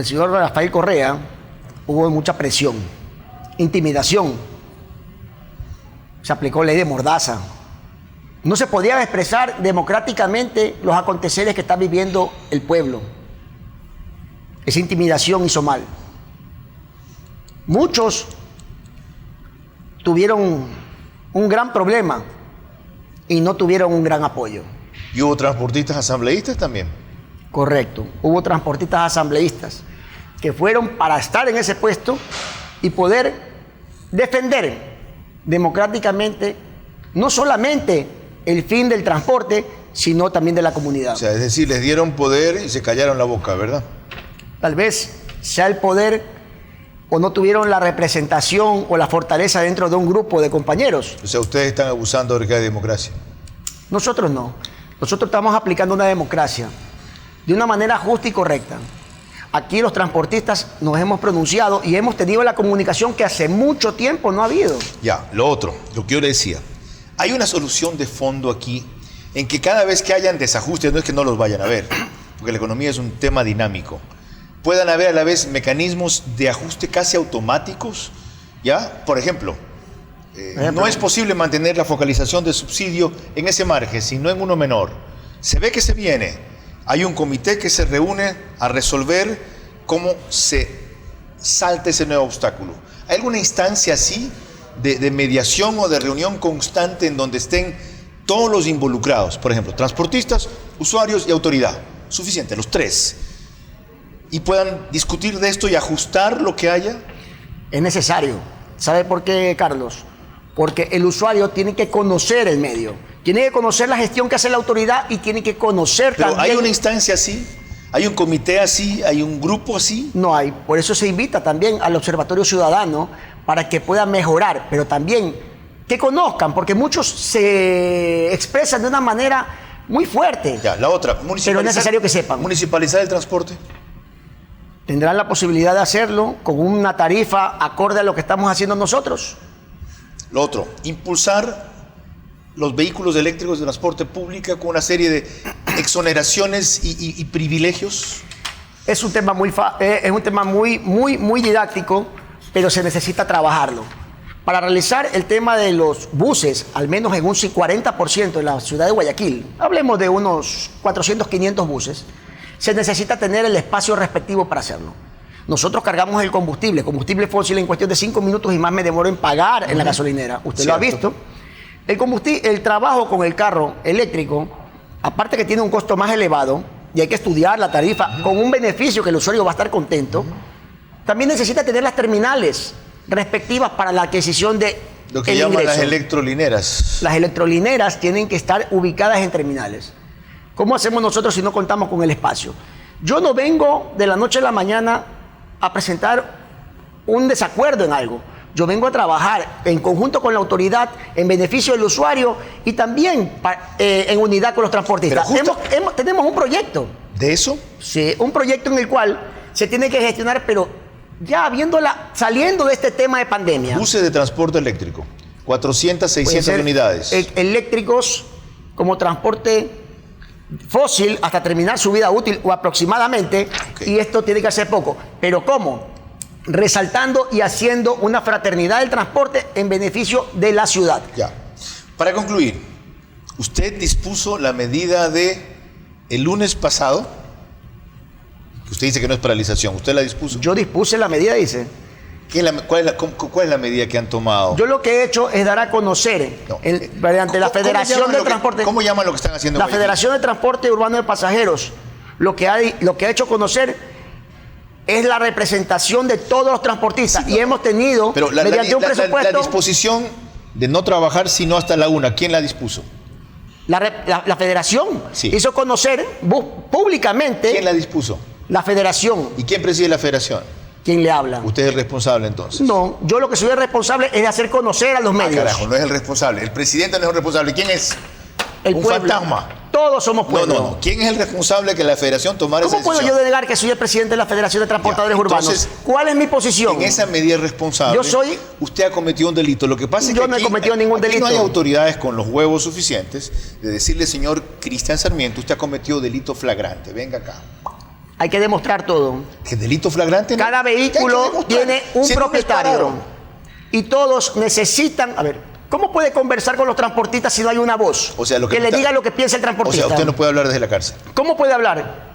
Speaker 3: señor Rafael Correa hubo mucha presión, intimidación. Se aplicó ley de mordaza. No se podía expresar democráticamente los aconteceres que está viviendo el pueblo. Esa intimidación hizo mal. Muchos tuvieron un gran problema y no tuvieron un gran apoyo.
Speaker 2: ¿Y hubo transportistas asambleístas también?
Speaker 3: Correcto. Hubo transportistas asambleístas que fueron para estar en ese puesto y poder defender democráticamente no solamente el fin del transporte, sino también de la comunidad.
Speaker 2: O sea, es decir, les dieron poder y se callaron la boca, ¿verdad?
Speaker 3: Tal vez sea el poder o no tuvieron la representación o la fortaleza dentro de un grupo de compañeros.
Speaker 2: O sea, ustedes están abusando de que hay democracia.
Speaker 3: Nosotros no. Nosotros estamos aplicando una democracia de una manera justa y correcta. Aquí los transportistas nos hemos pronunciado y hemos tenido la comunicación que hace mucho tiempo no ha habido.
Speaker 2: Ya, lo otro, lo que yo le decía. Hay una solución de fondo aquí en que cada vez que hayan desajustes, no es que no los vayan a ver, porque la economía es un tema dinámico, puedan haber a la vez mecanismos de ajuste casi automáticos, ¿ya? Por ejemplo, no es posible mantener la focalización de subsidio en ese margen, sino en uno menor. Se ve que se viene. Hay un comité que se reúne a resolver cómo se salta ese nuevo obstáculo. ¿Hay alguna instancia así de mediación o de reunión constante en donde estén todos los involucrados? Por ejemplo, transportistas, usuarios y autoridad. Suficiente, los tres. Y puedan discutir de esto y ajustar lo que haya.
Speaker 3: Es necesario. ¿Sabe por qué, Carlos? Porque el usuario tiene que conocer el medio, tiene que conocer la gestión que hace la autoridad y tiene que conocer
Speaker 2: Pero
Speaker 3: también...
Speaker 2: ¿hay una instancia así? ¿Hay un comité así? ¿Hay un grupo así?
Speaker 3: No hay. Por eso se invita también al Observatorio Ciudadano para que puedan mejorar, pero también que conozcan, porque muchos se expresan de una manera muy fuerte.
Speaker 2: Ya, la otra,
Speaker 3: pero es necesario que sepan.
Speaker 2: ¿Municipalizar el transporte?
Speaker 3: Tendrán la posibilidad de hacerlo con una tarifa acorde a lo que estamos haciendo nosotros.
Speaker 2: Lo otro, impulsar los vehículos eléctricos de transporte público con una serie de exoneraciones y privilegios.
Speaker 3: Es un tema muy didáctico, pero se necesita trabajarlo. Para realizar el tema de los buses, al menos en un 40% en la ciudad de Guayaquil, hablemos de unos 400, 500 buses, se necesita tener el espacio respectivo para hacerlo. Nosotros cargamos el combustible fósil en cuestión de 5 minutos y más me demoro en pagar en la gasolinera. Usted lo ha visto. El trabajo con el carro eléctrico, aparte que tiene un costo más elevado, y hay que estudiar la tarifa con un beneficio que el usuario va a estar contento, también necesita tener las terminales respectivas para la adquisición de
Speaker 2: lo que llaman las electrolineras.
Speaker 3: Las electrolineras tienen que estar ubicadas en terminales. ¿Cómo hacemos nosotros si no contamos con el espacio? Yo no vengo de la noche a la mañana a presentar un desacuerdo en algo. Yo vengo a trabajar en conjunto con la autoridad en beneficio del usuario y también en unidad con los transportistas. Tenemos un proyecto.
Speaker 2: ¿De eso?
Speaker 3: Sí, un proyecto en el cual se tiene que gestionar, pero ya saliendo de este tema de pandemia.
Speaker 2: Buses de transporte eléctrico, 400, 600 unidades.
Speaker 3: Eléctricos como transporte fósil hasta terminar su vida útil o aproximadamente, y esto tiene que hacer poco. ¿Pero cómo? Resaltando y haciendo una fraternidad del transporte en beneficio de la ciudad.
Speaker 2: Ya. Para concluir, usted dispuso la medida de el lunes pasado, que usted dice que no es paralización, ¿usted la dispuso?
Speaker 3: Yo dispuse la medida, dice.
Speaker 2: ¿Cuál es la medida que han tomado?
Speaker 3: Yo lo que he hecho es dar a conocer mediante la Federación de Transporte.
Speaker 2: ¿Cómo llaman lo que están haciendo?
Speaker 3: La Federación de Transporte Urbano de Pasajeros lo que ha hecho conocer es la representación de todos los transportistas. Sí, y hemos tenido, mediante un presupuesto...
Speaker 2: La disposición de no trabajar sino hasta la 1, ¿quién la dispuso?
Speaker 3: La Federación hizo conocer públicamente...
Speaker 2: ¿Quién la dispuso?
Speaker 3: La Federación.
Speaker 2: ¿Y quién preside la Federación?
Speaker 3: ¿Quién le habla?
Speaker 2: ¿Usted es el responsable entonces?
Speaker 3: No, yo lo que soy el responsable es de hacer conocer a los medios.
Speaker 2: Carajo, no es el responsable. El presidente no es el responsable. ¿Quién es?
Speaker 3: el
Speaker 2: un
Speaker 3: pueblo.
Speaker 2: fantasma.
Speaker 3: Todos somos pueblo.
Speaker 2: No. ¿Quién es el responsable de que la federación tomara esa
Speaker 3: ¿Cómo puedo
Speaker 2: decisión?
Speaker 3: yo denegar que soy el presidente de la Federación de Transportadores Urbanos?
Speaker 2: Entonces,
Speaker 3: ¿cuál es mi posición?
Speaker 2: En esa medida responsable, usted ha cometido un delito. Lo que pasa es que
Speaker 3: no he cometido ningún delito.
Speaker 2: No hay autoridades con los huevos suficientes de decirle, señor Cristian Sarmiento, usted ha cometido delito flagrante. Venga acá.
Speaker 3: Hay que demostrar todo.
Speaker 2: ¿Qué delito flagrante?
Speaker 3: Cada vehículo tiene un propietario. Y todos necesitan... A ver, ¿cómo puede conversar con los transportistas si no hay una voz?
Speaker 2: O sea,
Speaker 3: que le diga lo que piensa el transportista.
Speaker 2: O sea, usted no puede hablar desde la cárcel.
Speaker 3: ¿Cómo puede hablar?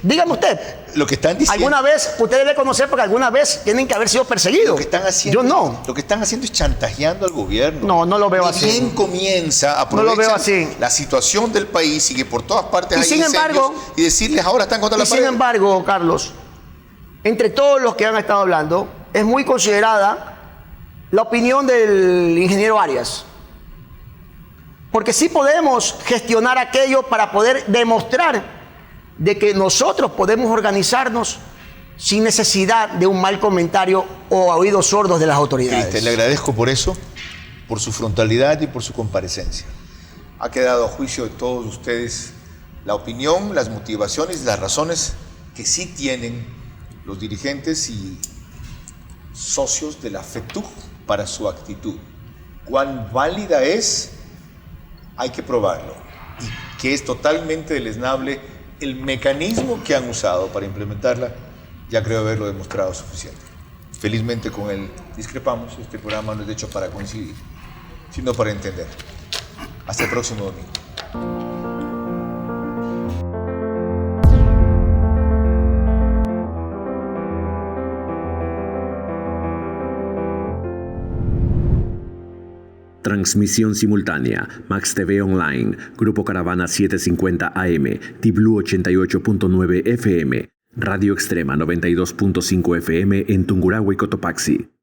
Speaker 3: Dígame usted.
Speaker 2: Lo que están diciendo...
Speaker 3: Alguna vez, usted debe conocer porque alguna vez tienen que haber sido perseguidos.
Speaker 2: Lo que están haciendo,
Speaker 3: yo no.
Speaker 2: Lo que están haciendo es chantajeando al gobierno.
Speaker 3: No lo veo así.
Speaker 2: Bien comienza a aprovechar la situación del país y que por todas partes hay incendios y decirles ahora están contra la pared.
Speaker 3: Sin embargo, Carlos, entre todos los que han estado hablando, es muy considerada la opinión del ingeniero Arias. Porque sí podemos gestionar aquello para poder demostrar de que nosotros podemos organizarnos sin necesidad de un mal comentario o oídos sordos de las autoridades.
Speaker 2: Cristian, le agradezco por eso, por su frontalidad y por su comparecencia. Ha quedado a juicio de todos ustedes la opinión, las motivaciones, las razones que sí tienen los dirigentes y socios de la FETUC para su actitud. Cuán válida es, hay que probarlo. Y que es totalmente deleznable el mecanismo que han usado para implementarla, ya creo haberlo demostrado suficiente. Felizmente con él discrepamos, este programa no es hecho para coincidir, sino para entender. Hasta el próximo domingo.
Speaker 16: Transmisión simultánea, Max TV Online, Grupo Caravana 750 AM, T-Blue 88.9 FM, Radio Extrema 92.5 FM en Tungurahua y Cotopaxi.